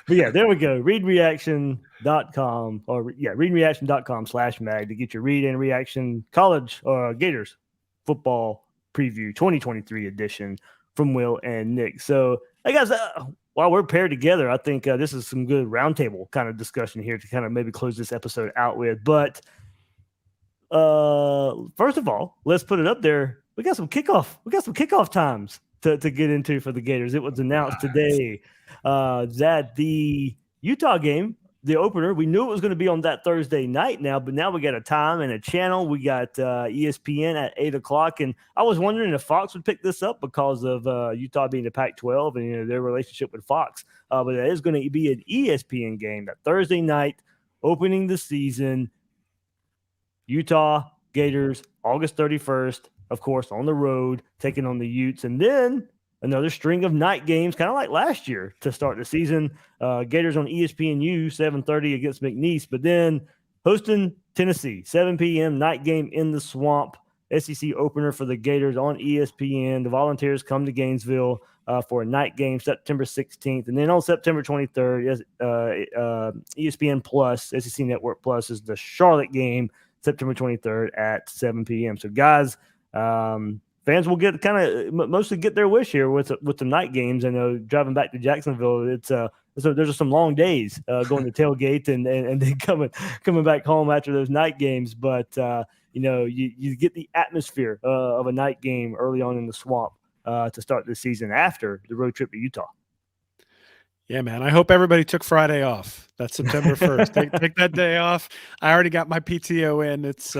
B: But yeah, there we go. Readreaction.com readreaction.com/mag to get your read and reaction college Gators football preview 2023 edition from Will and Nick. So, hey guys, while we're paired together, I think this is some good roundtable kind of discussion here to kind of maybe close this episode out with. But first of all, let's put it up there. We got some kickoff times to get into for the Gators. It was announced today that the Utah game, the opener, we knew it was going to be on that Thursday night now, but now we got a time and a channel. We got ESPN at 8:00, and I was wondering if Fox would pick this up because of Utah being the Pac-12 and their relationship with Fox. But it is going to be an ESPN game that Thursday night, opening the season. Utah Gators, August 31st, of course, on the road, taking on the Utes, and then another string of night games, kind of like last year to start the season. Gators on ESPNU, 7:30 against McNeese, but then hosting Tennessee, 7 p.m. night game in the Swamp. SEC opener for the Gators on ESPN. The Volunteers come to Gainesville for a night game September 16th. And then on September 23rd, ESPN Plus, SEC Network Plus, is the Charlotte game September 23rd at 7 p.m. So, guys, fans will get mostly get their wish here with the night games. I know driving back to Jacksonville, there's some long days going to tailgate and then coming back home after those night games. But you get the atmosphere of a night game early on in the Swamp to start the season after the road trip to Utah.
C: Yeah, man. I hope everybody took Friday off. That's September 1st. take that day off. I already got my PTO in. It's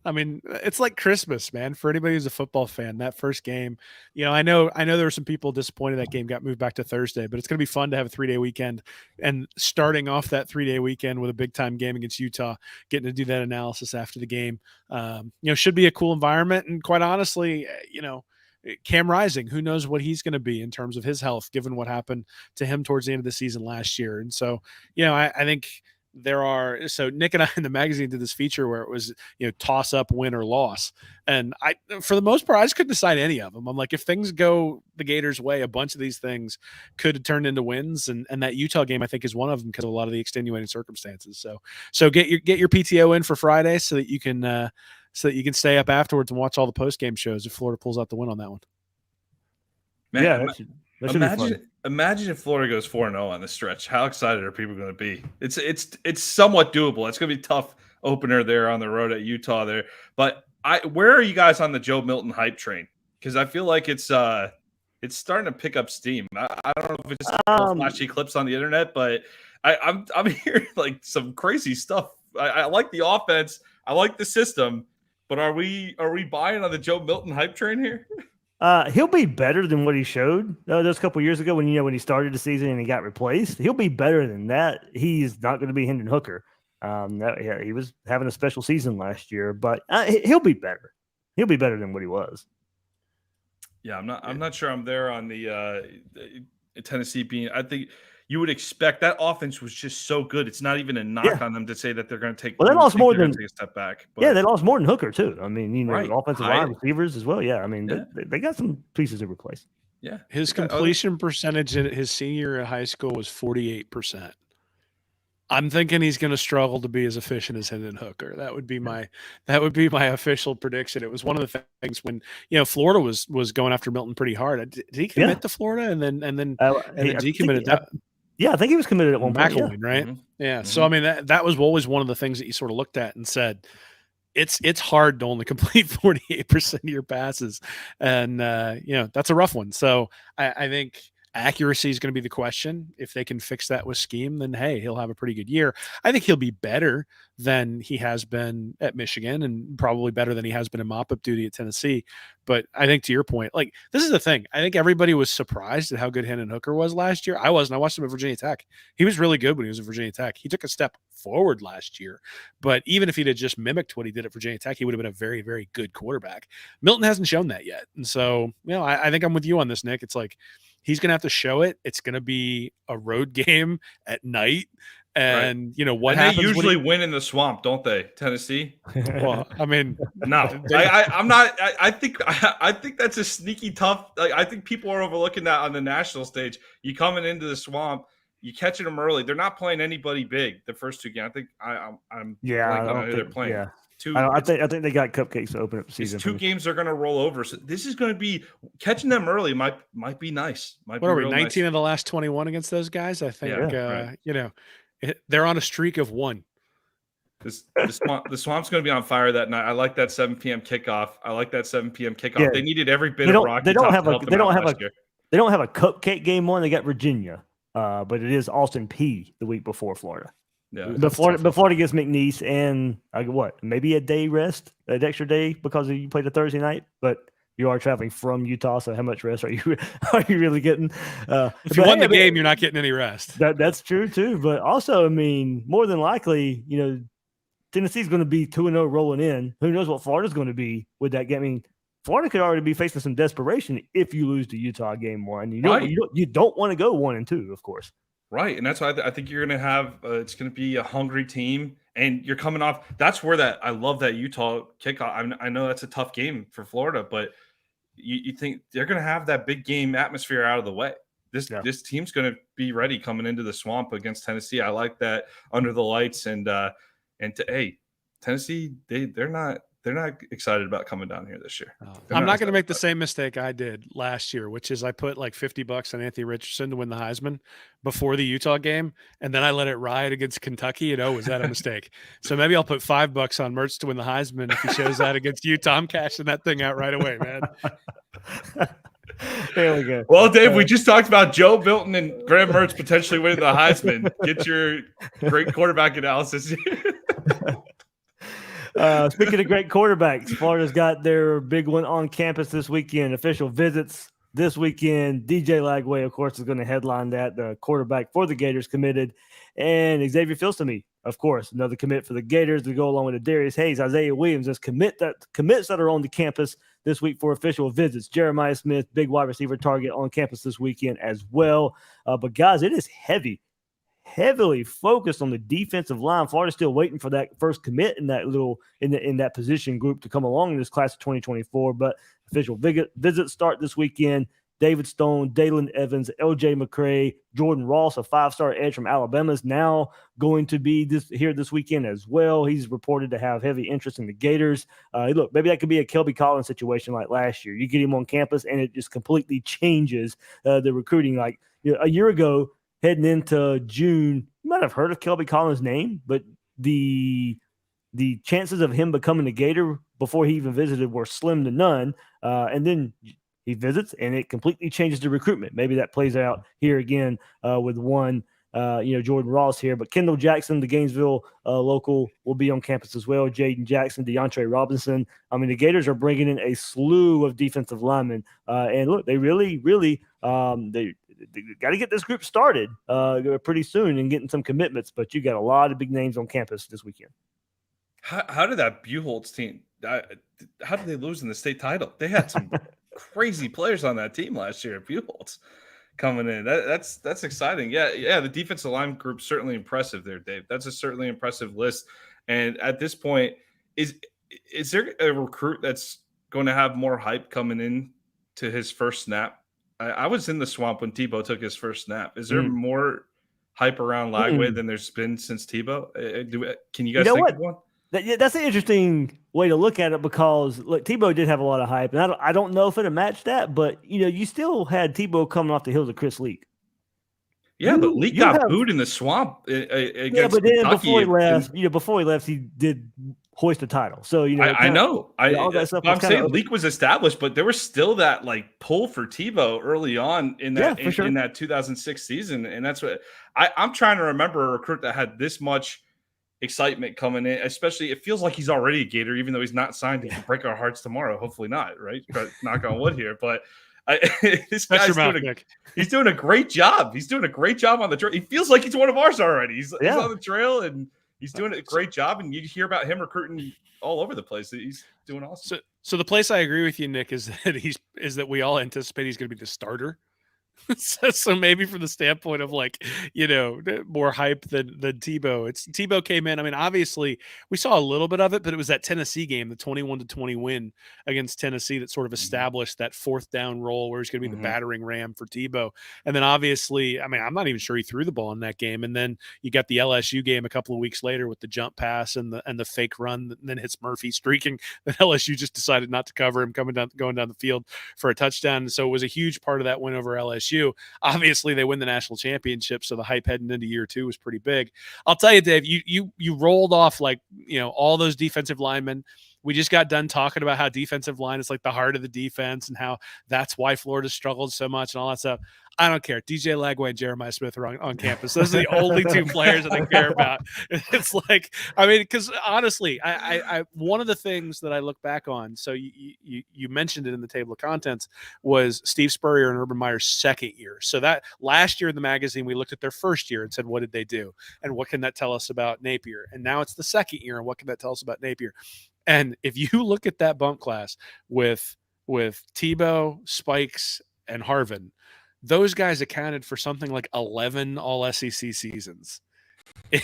C: I mean, it's like Christmas, man. For anybody who's a football fan, that first game, I know there were some people disappointed that game got moved back to Thursday, but it's going to be fun to have a 3-day weekend, and starting off that 3-day weekend with a big time game against Utah, getting to do that analysis after the game, should be a cool environment. And quite honestly, Cam Rising, who knows what he's going to be in terms of his health, given what happened to him towards the end of the season last year. And so, I think so Nick and I in the magazine did this feature where it was, toss up, win or loss. And for the most part, I just couldn't decide any of them. I'm like, if things go the Gators' way, a bunch of these things could have turned into wins. And that Utah game, I think, is one of them because of a lot of the extenuating circumstances. So get your PTO in for Friday so that you can stay up afterwards and watch all the post-game shows if Florida pulls out the win on that one.
D: Man,
B: yeah, that should be fun.
D: Imagine if Florida goes 4-0 on the stretch. How excited are people going to be? It's somewhat doable. It's going to be a tough opener there on the road at Utah there. But where are you guys on the Joe Milton hype train? Because I feel like it's starting to pick up steam. I don't know if it's just flashy clips on the internet, but I'm hearing like some crazy stuff. I like the offense. I like the system. But are we buying on the Joe Milton hype train here?
B: He'll be better than what he showed those couple years ago when he started the season and he got replaced. He'll be better than that. He's not going to be Hendon Hooker. He was having a special season last year, but he'll be better. He'll be better than what he was.
D: Yeah, I'm not sure I'm there on the Tennessee being. I think you would expect that offense was just so good. It's not even a knock on them to say that they're going to take.
B: Well, they lost more than
D: take a step back.
B: But, they lost more than Hooker too. I mean,
D: right.
B: offensive line, receivers as well. Yeah, I mean, they got some pieces to replace.
D: Yeah,
C: his completion percentage in his senior year at high school was 48%. I'm thinking he's going to struggle to be as efficient as Hendon Hooker. That would be my official prediction. It was one of the things when Florida was going after Milton pretty hard. Did he commit to Florida and then decommitted that?
B: Yeah, I think he was committed at one point.
C: McElwain, right? Mm-hmm. Yeah. Mm-hmm. So I mean that was always one of the things that you sort of looked at and said, it's hard to only complete 48% of your passes, and that's a rough one. So I think accuracy is going to be the question. If they can fix that with scheme, then hey, he'll have a pretty good year. I think he'll be better than he has been at Michigan and probably better than he has been in mop-up duty at Tennessee. But I think to your point, like this is the thing. I think everybody was surprised at how good Hendon Hooker was last year. I wasn't. I watched him at Virginia Tech. He was really good when he was at Virginia Tech. He took a step forward last year. But even if he'd have just mimicked what he did at Virginia Tech, he would have been a very, very good quarterback. Milton hasn't shown that yet. And so, I think I'm with you on this, Nick. It's like, he's going to have to show it. It's going to be a road game at night. And, what happens?
D: They usually win in the swamp, don't they, Tennessee?
C: Well, I mean,
D: no, I'm not. I think that's a sneaky tough. Like, I think people are overlooking that on the national stage. You coming into the swamp, you catching them early. They're not playing anybody big the first two games. I think I'm they're playing.
B: Yeah. I think they got cupcakes to open up the season.
D: These two games are going to roll over. So this is going to be catching them early. Might be nice.
C: What are we? 19 of the last 21 against those guys. I think. They're on a streak of one.
D: The swamp's going to be on fire that night. I like that 7 p.m. kickoff.
B: Yeah.
D: They needed every bit of rock. They don't have a
B: cupcake game one. They got Virginia, but it is Austin Peay the week before Florida.
D: Yeah,
B: before Florida gets McNeese and maybe a day rest, an extra day because you played a Thursday night, but you are traveling from Utah, so how much rest are you really getting?
C: If you won the game, you're not getting any rest.
B: That's true too, but also, I mean, more than likely, Tennessee's going to be 2-0 rolling in. Who knows what Florida's going to be with that game? I mean, Florida could already be facing some desperation if you lose to Utah game one. You don't want to go 1-2, of course.
D: Right, and that's why I think you're going to have it's going to be a hungry team, and you're coming off. That's where I love that Utah kickoff. I know that's a tough game for Florida, but you think they're going to have that big game atmosphere out of the way. This team's going to be ready coming into the swamp against Tennessee. I like that under the lights, Tennessee they're not excited about coming down here this year.
C: I'm not going to make the same mistake I did last year, which is I put like $50 on Anthony Richardson to win the Heisman before the Utah game, and then I let it ride against Kentucky. Was that a mistake? So maybe I'll put $5 on Mertz to win the Heisman if he shows that against Utah. I'm cashing that thing out right away, man.
B: There we go.
D: Well, Dave, we just talked about Joe Milton and Graham Mertz potentially winning the Heisman. Get your great quarterback analysis.
B: Speaking of great quarterbacks, Florida's got their big one on campus this weekend. Official visits this weekend. DJ Lagway, of course, is going to headline that. The quarterback for the Gators committed. And Xavier Filsaime, of course, another commit for the Gators to go along with Darius Hayes, Isaiah Williams as commits that are on the campus this week for official visits. Jeremiah Smith, big wide receiver target on campus this weekend as well. But guys, it is heavily focused on the defensive line. Florida's still waiting for that first commit in that position group to come along in this class of 2024. But official visits start this weekend. David Stone, Dalen Evans, LJ McCray, Jordan Ross, a 5-star edge from Alabama, is now going to be here this weekend as well. He's reported to have heavy interest in the Gators. Look, maybe that could be a Kelby Collins situation like last year. You get him on campus, and it just completely changes the recruiting. Like a year ago, heading into June, you might have heard of Kelby Collins' name, but the chances of him becoming a Gator before he even visited were slim to none. And then he visits, and it completely changes the recruitment. Maybe that plays out here again with Jordan Ross here. But Kendall Jackson, the Gainesville local, will be on campus as well. Jaden Jackson, DeAndre Robinson. I mean, the Gators are bringing in a slew of defensive linemen. And look, they really they got to get this group started pretty soon and getting some commitments. But you got a lot of big names on campus this weekend.
D: How did that Buchholz team? How did they lose in the state title? They had some crazy players on that team last year at Buchholz coming in. That's exciting. Yeah. The defensive line group certainly impressive there, Dave. That's a certainly impressive list. And at this point, is there a recruit that's going to have more hype coming in to his first snap? I was in the swamp when Tebow took his first snap. Is there more hype around Lagway than there's been since Tebow? Can you guys think of one?
B: That's an interesting way to look at it because look, Tebow did have a lot of hype, and I don't know if it'll match that, but you still had Tebow coming off the heels of Chris Leak.
D: Yeah, but Leak got booed in the swamp against
B: but then
D: Kentucky.
B: before he left, he did hoist the title. So
D: I know.
B: All that stuff.
D: I'm saying Leak was established, but there was still that pull for Tebow early on in that in that 2006 season, and that's what I'm trying to remember a recruit that had this much excitement coming in. Especially, it feels like he's already a Gator, even though he's not signed. He can break our hearts tomorrow. Hopefully not, right? But knock on wood here, but. This guy's doing a great job. He's doing a great job on the trail. He feels like he's one of ours already. He's on the trail and he's doing a great job. And you hear about him recruiting all over the place. He's doing awesome.
C: So the place I agree with you, Nick, is that we all anticipate he's going to be the starter. So maybe from the standpoint of more hype than Tebow. Tebow came in. I mean, obviously we saw a little bit of it, but it was that Tennessee game, the 21-20 win against Tennessee, that sort of established that fourth down role where he's going to be the battering ram for Tebow. And then obviously, I mean, I'm not even sure he threw the ball in that game. And then you got the LSU game a couple of weeks later with the jump pass and the fake run that then hits Murphy streaking. Then LSU just decided not to cover him going down the field for a touchdown. So it was a huge part of that win over LSU. Obviously, they win the national championship, so the hype heading into year 2 was pretty big. I'll tell you, Dave, you rolled off all those defensive linemen. We just got done talking about how defensive line is like the heart of the defense and how that's why Florida struggled so much and all that stuff. I don't care. DJ Lagway and Jeremiah Smith are on campus. Those are the only two players that I care about. It's because honestly, I one of the things that I look back on, so you mentioned it in the table of contents, was Steve Spurrier and Urban Meyer's second year. So that last year in the magazine, we looked at their first year and said, what did they do? And what can that tell us about Napier? And now it's the second year, and what can that tell us about Napier? And if you look at that bump class with Tebow, Spikes, and Harvin, those guys accounted for something like 11 all-SEC seasons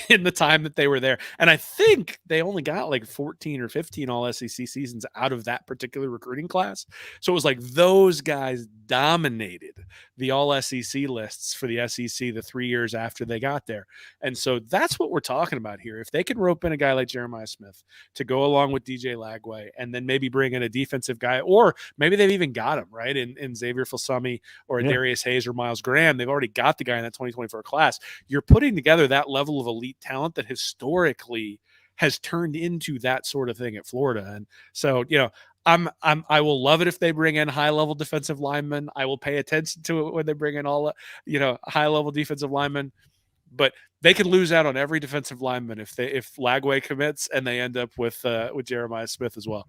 C: in the time that they were there. And I think they only got 14 or 15 all-SEC seasons out of that particular recruiting class. So it was those guys dominated the all-SEC lists for the SEC the 3 years after they got there. And so that's what we're talking about here. If they can rope in a guy like Jeremiah Smith to go along with DJ Lagway and then maybe bring in a defensive guy, or maybe they've even got him, right, in Xavier Filsaime or Darius Hayes or Miles Graham. They've already got the guy in that 2024 class. You're putting together that level of elite talent that historically has turned into that sort of thing at Florida. And so, I will love it if they bring in high level defensive linemen. I will pay attention to it when they bring in all, high level defensive linemen. but they could lose out on every defensive lineman if Lagway commits and they end up with Jeremiah Smith as well.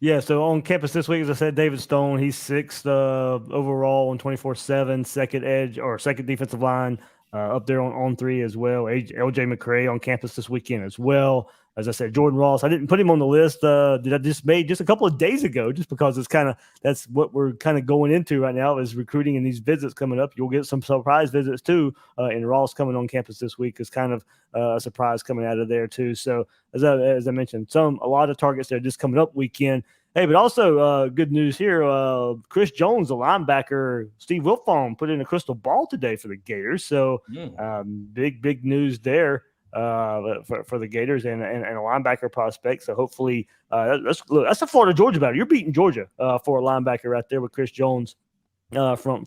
B: Yeah, so on campus this week, as I said, David Stone, he's 6th overall on 24/7, second defensive line up there on 3 as well. LJ McCray on campus this weekend as well. As I said, Jordan Ross, I didn't put him on the list that I just made just a couple of days ago, just because that's what we're kind of going into right now is recruiting and these visits coming up. You'll get some surprise visits too, and Ross coming on campus this week is kind of a surprise coming out of there too. So as I mentioned, a lot of targets there just coming up weekend. Hey, but also good news here. Chris Jones, the linebacker, Steve Wilfong put in a crystal ball today for the Gators. So big news there for the Gators and a linebacker prospect. So hopefully that's the Florida Georgia battle. You're beating Georgia for a linebacker right there with Chris Jones from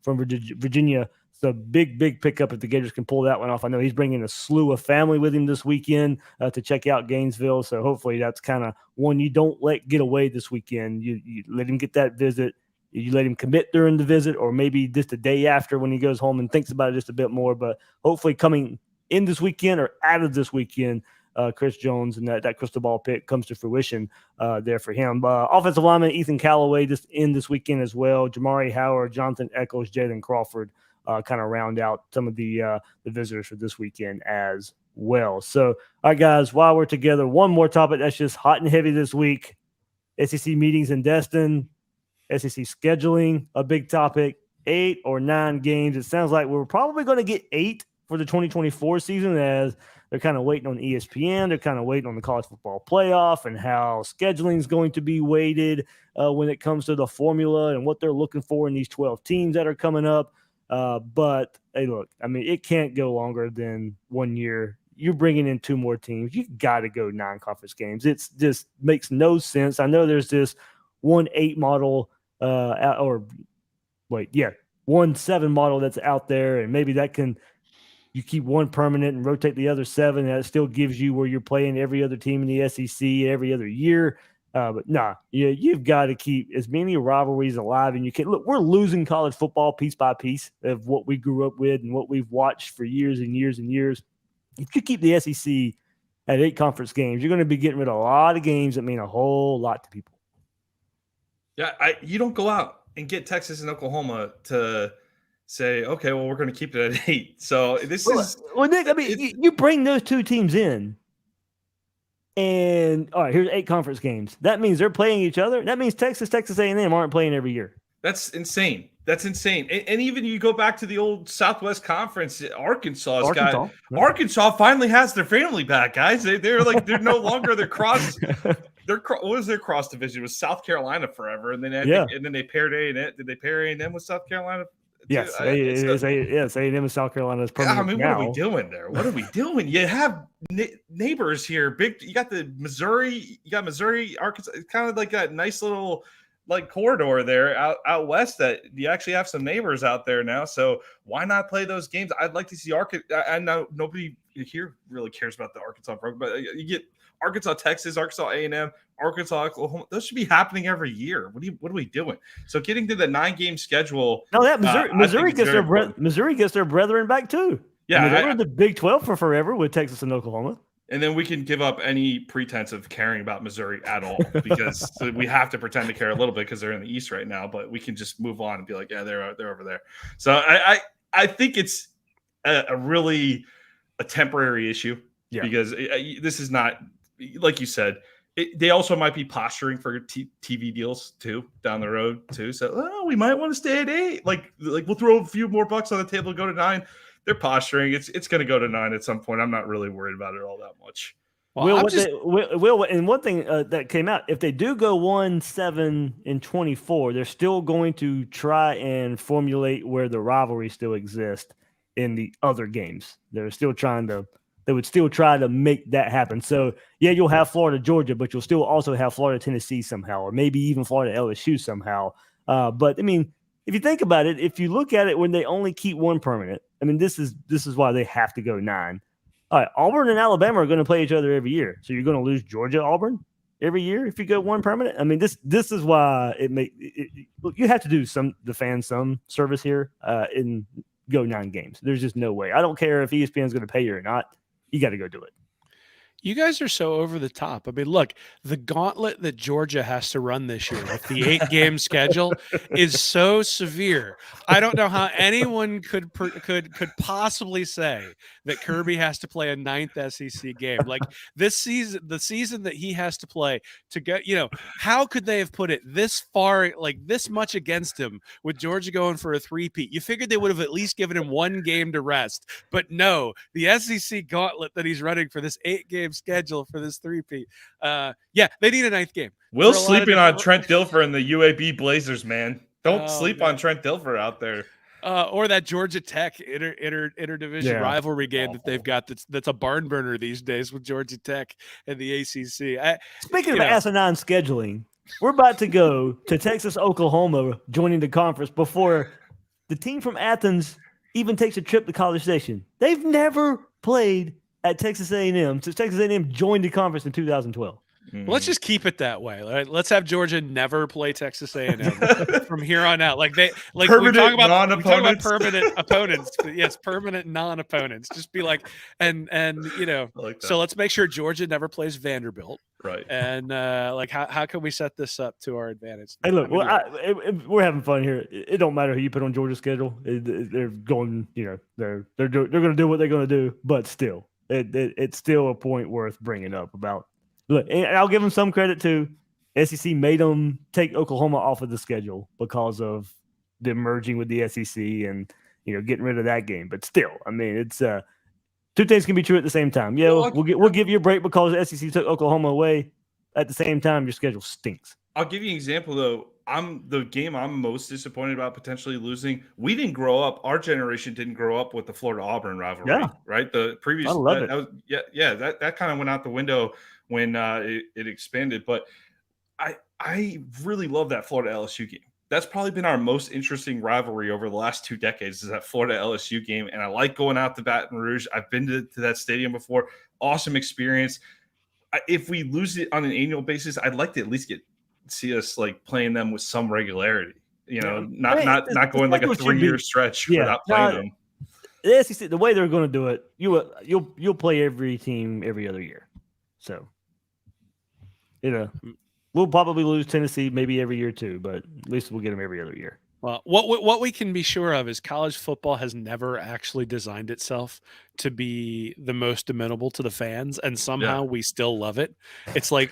B: Virginia. It's a big pickup if the Gators can pull that one off. I know he's bringing a slew of family with him this weekend to check out Gainesville. So hopefully that's kind of one you don't let get away this weekend. You let him get that visit. You let him commit during the visit, or maybe just the day after when he goes home and thinks about it just a bit more. But hopefully coming in this weekend or out of this weekend, Chris Jones and that crystal ball pick comes to fruition there for him. Offensive lineman Ethan Callaway just in this weekend as well. Jamari Howard, Jonathan Eccles, Jalen Crawford kind of round out some of the visitors for this weekend as well. So, all right, guys, while we're together, one more topic that's just hot and heavy this week. SEC meetings in Destin, SEC scheduling, a big topic, 8 or 9 games. It sounds like we're probably going to get 8 for the 2024 season, as they're kind of waiting on ESPN. They're kind of waiting on the college football playoff and how scheduling is going to be weighted when it comes to the formula and what they're looking for in these 12 teams that are coming up. But hey, look, I mean, it can't go longer than 1 year. You're bringing in 2 more teams. You got to go 9 conference games. It's just makes no sense. I know there's this 1-8 model, 1-7 model that's out there, and maybe that can you keep 1 permanent and rotate the other 7, and it still gives you where you're playing every other team in the SEC every other year. But you've got to keep as many rivalries alive, and you can. Look, we're losing college football piece by piece of what we grew up with and what we've watched for years and years and years. If you keep the SEC at 8 conference games, you're going to be getting rid of a lot of games that mean a whole lot to people.
D: Yeah, you don't go out and get Texas and Oklahoma to say, okay, well, we're going to keep it at 8. So
B: Nick, I mean, you bring those 2 teams in. And all right, here's 8 conference games. That means they're playing each other. That means Texas A&M aren't playing every year.
D: That's insane. And even you go back to the old Southwest Conference, Arkansas finally has their family back, guys. They're no longer their cross. What was their cross division? It was South Carolina forever, and then and then they paired A&M. Did they pair A&M with South Carolina?
B: Yes, A&M and South Carolina is permanent.
D: I mean, what are we doing there? What are we doing? You have neighbors here. You got Missouri, Arkansas. It's kind of like a nice little corridor there out west that you actually have some neighbors out there now. So why not play those games? I'd like to see Arkansas. I know nobody here really cares about the Arkansas program, but you get Arkansas, Texas, Arkansas A&M, Arkansas, Oklahoma. Those should be happening every year. What are we doing? So getting to the 9-game schedule.
B: No, that Missouri gets their brethren back too.
D: Yeah,
B: I mean, they were in the Big 12 for forever with Texas and Oklahoma.
D: And then we can give up any pretense of caring about Missouri at all, because we have to pretend to care a little bit because they're in the East right now. But we can just move on and be like, yeah, they're over there. So I think it's a temporary issue, because this is not, like you said. They also might be posturing for TV deals too down the road too. So we might want to stay at 8. Like we'll throw a few more bucks on the table, go to 9. They're posturing. It's going to go to 9 at some point. I'm not really worried about it all that much.
B: And one thing that came out, if they do go 1-7 in 24, they're still going to try and formulate where the rivalry still exists in the other games. They would still try to make that happen. So you'll have Florida, Georgia, but you'll still also have Florida, Tennessee somehow, or maybe even Florida, LSU somehow. But I mean, if you think about it, if you look at it when they only keep 1 permanent, I mean, this is why they have to go 9. All right, Auburn and Alabama are going to play each other every year. So you're going to lose Georgia, Auburn every year if you go 1 permanent. I mean, this is why you have to do the fans some service here in go 9 games. There's just no way. I don't care if ESPN is going to pay you or not. You got to go do it.
C: You guys are so over the top. I mean, look, the gauntlet that Georgia has to run this year with the 8-game schedule is so severe. I don't know how anyone could possibly say that Kirby has to play a 9th SEC game. Like this season, the season that he has to play to get, how could they have put it this far, like this much against him with Georgia going for a 3-peat? You figured they would have at least given him 1 game to rest, but no, the SEC gauntlet that he's running for this 8-game schedule for this 3-peat. They need a 9th game.
D: Will sleeping on Trent Dilfer and the UAB Blazers, man. Don't sleep on Trent Dilfer out there.
C: Or that Georgia Tech interdivision rivalry game that they've got that's a barn burner these days with Georgia Tech and the ACC.
B: Speaking of asinine scheduling, we're about to go to Texas, Oklahoma, joining the conference before the team from Athens even takes a trip to College Station. They've never played at Texas A&M since Texas A&M joined the conference in 2012.
C: Well, let's just keep it that way. Right? Let's have Georgia never play Texas A&M from here on out. Like we talk about permanent opponents. Yes, permanent non-opponents. Just be like, and like so let's make sure Georgia never plays Vanderbilt.
D: Right.
C: And how can we set this up to our advantage?
B: Hey, look, we're having fun here. It don't matter who you put on Georgia's schedule. They're going, they're going to do what they're going to do. But still, it's still a point worth bringing up about. Look, and I'll give them some credit too. SEC made them take Oklahoma off of the schedule because of the merging with the SEC and getting rid of that game. But still, I mean, it's two things can be true at the same time. Yeah, we'll give you a break because the SEC took Oklahoma away. At the same time, your schedule stinks.
D: I'll give you an example though. The game I'm most disappointed about potentially losing. We didn't grow up. Our generation didn't grow up with the Florida Auburn rivalry. Yeah. Right. The previous.
B: I love it.
D: That kind of went out the window when it expanded. But I really love that Florida LSU game. That's probably been our most interesting rivalry over the last 2 decades is that Florida LSU game. And I like going out to Baton Rouge. I've been to that stadium before. Awesome experience. If we lose it on an annual basis, I'd like to at least see us like playing them with some regularity. Not going like a 3-year stretch without playing them.
B: The SEC, the way they're going to do it, you'll play every team every other year. So, we'll probably lose Tennessee maybe every year too, but at least we'll get them every other year.
C: Well, what we can be sure of is college football has never actually designed itself to be the most amenable to the fans, and somehow we still love it. It's like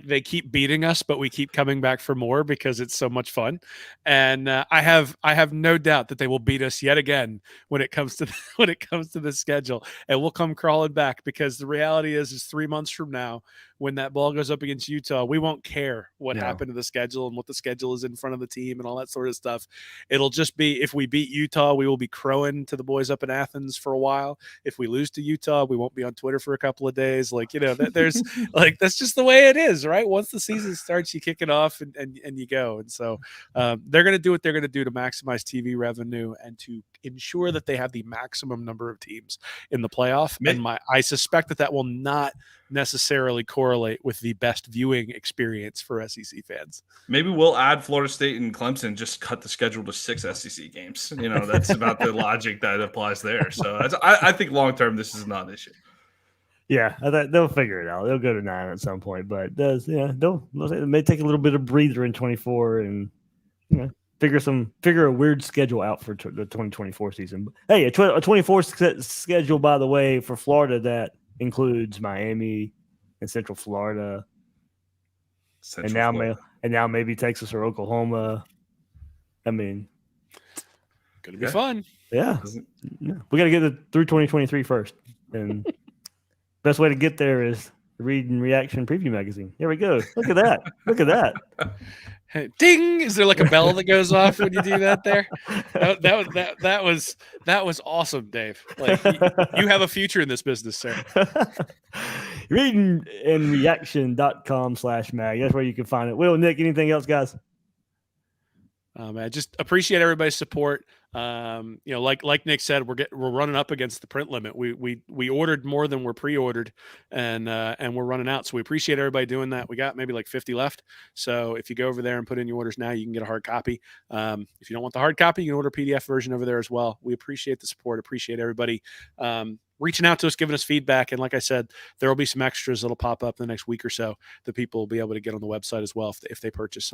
C: they keep beating us, but we keep coming back for more because it's so much fun. And I have no doubt that they will beat us yet again when it comes to the schedule, and we'll come crawling back because the reality is 3 months from now, when that ball goes up against Utah, we won't care what happened to the schedule and what the schedule is in front of the team and all that sort of stuff. It'll just be if we beat Utah, we will be crowing to the boys up in Athens for a while. If we lose to Utah, we won't be on Twitter for a couple of days. There's that's just the way it is, right? Once the season starts, you kick it off and you go. And so they're going to do what they're going to do to maximize TV revenue and to ensure that they have the maximum number of teams in the playoff. And I suspect that will not necessarily correlate with the best viewing experience for SEC fans.
D: Maybe we'll add Florida State and Clemson, just cut the schedule to 6 SEC games. That's about the logic that applies there. So I think long-term, this is not an issue.
B: Yeah, they'll figure it out. They'll go to 9 at some point, but they may take a little bit of breather in 24 and figure a weird schedule out for the 2024 season. But, hey, a 24 schedule, by the way, for Florida that includes Miami and Central Florida, and now maybe Texas or Oklahoma. I mean,
C: gonna be fun.
B: Yeah, we got to get it through 2023 first, and best way to get there is Read and Reaction Preview magazine. Here we go. Look at that. Look at that.
C: Hey, ding! Is there like a bell that goes off when you do that? There, that was awesome, Dave. Like you have a future in this business, sir.
B: readingandreaction.com/mag. That's where you can find it. Will, Nick, anything else, guys?
C: I just appreciate everybody's support. Like Nick said, we're running up against the print limit. We ordered more than we're pre-ordered, and we're running out. So we appreciate everybody doing that. We got maybe like 50 left. So if you go over there and put in your orders now, you can get a hard copy. If you don't want the hard copy, you can order a PDF version over there as well. We appreciate the support. Appreciate everybody reaching out to us, giving us feedback. And like I said, there will be some extras that'll pop up in the next week or so that people will be able to get on the website as well if they purchase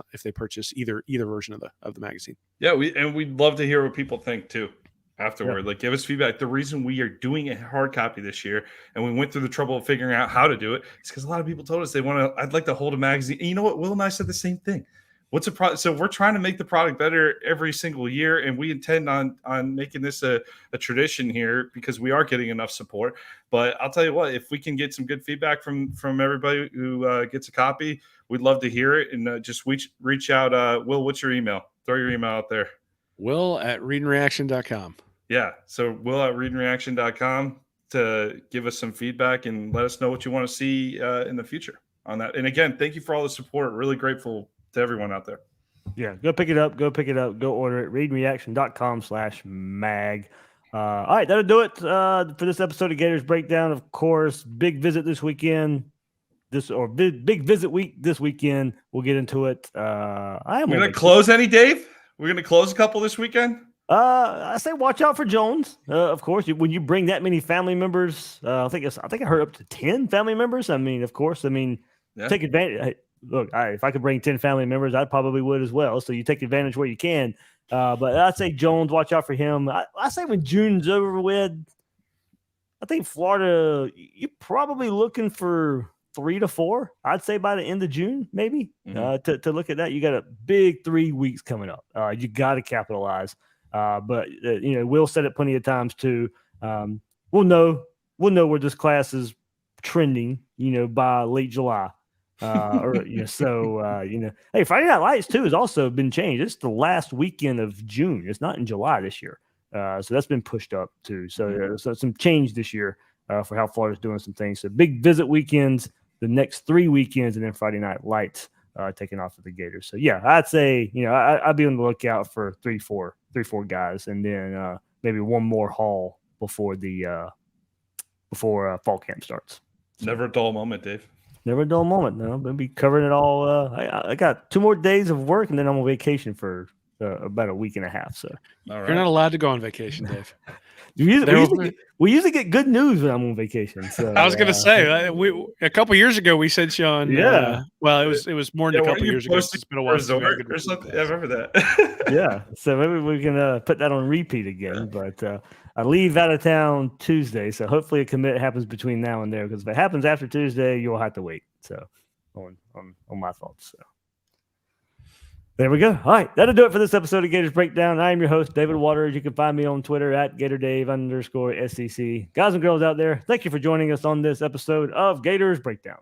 C: either version of the magazine.
D: Yeah, we'd love to hear what people think too afterward. Like, give us feedback. The reason we are doing a hard copy this year, and we went through the trouble of figuring out how to do it, is because a lot of people told us I'd like to hold a magazine. And you know what? Will and I said the same thing. What's a product? So we're trying to make the product better every single year, and we intend on making this a tradition here because we are getting enough support. But I'll tell you what, if we can get some good feedback from everybody who gets a copy, we'd love to hear it. And just reach out. Will, what's your email? Throw your email out there.
C: Will@readandreaction.com.
D: Yeah, so will@readandreaction.com to give us some feedback and let us know what you want to see in the future on that. And again, thank you for all the support. Really grateful to everyone out there.
B: Yeah, go pick it up. Go order it. readandreaction.com/mag. All right, that'll do it for this episode of Gators Breakdown. Of course, big visit this weekend. Big visit week this weekend. We'll get into it.
D: We're going to close any, Dave? We're going to close a couple this weekend?
B: I say watch out for Jones. Of course, when you bring that many family members, I think I heard up to 10 family members. I mean, of course, take advantage. Look, if I could bring 10 family members, I probably would as well. So you take advantage where you can. But I'd say Jones, watch out for him. I say when June's over with, I think Florida, you're probably looking for 3 to 4. I'd say by the end of June, maybe. To look at that, you got a big 3 weeks coming up. You got to capitalize. But Will said it plenty of times too. We'll know where this class is trending, by late July. Hey, Friday Night Lights too has also been changed. It's the last weekend of June. It's not in July this year. So that's been pushed up too. So some change this year for how Florida's doing some things. So big visit weekends, the next 3 weekends, and then Friday Night Lights taking off for the Gators. So yeah, I'd say I'd be on the lookout for 3-4 guys, and then maybe one more haul before fall camp starts. So,
D: never a dull moment, Dave.
B: Never a dull moment. No, I'm going to be covering it all. I got 2 more days of work, and then I'm on vacation for about a week and a half. So
C: You're not allowed to go on vacation, Dave.
B: We usually get good news when I'm on vacation. So
C: I was going to say, a couple years ago we sent you on.
B: Yeah.
C: It was more than a couple years ago. It's been a while.
D: Or something. I remember that.
B: Yeah. So maybe we can put that on repeat again. But I leave out of town Tuesday, so hopefully a commit happens between now and there. Because if it happens after Tuesday, you'll have to wait. So on my thoughts. So. There we go. All right. That'll do it for this episode of Gators Breakdown. I am your host, David Waters. You can find me on Twitter at GatorDave_SEC. Guys and girls out there, thank you for joining us on this episode of Gators Breakdown.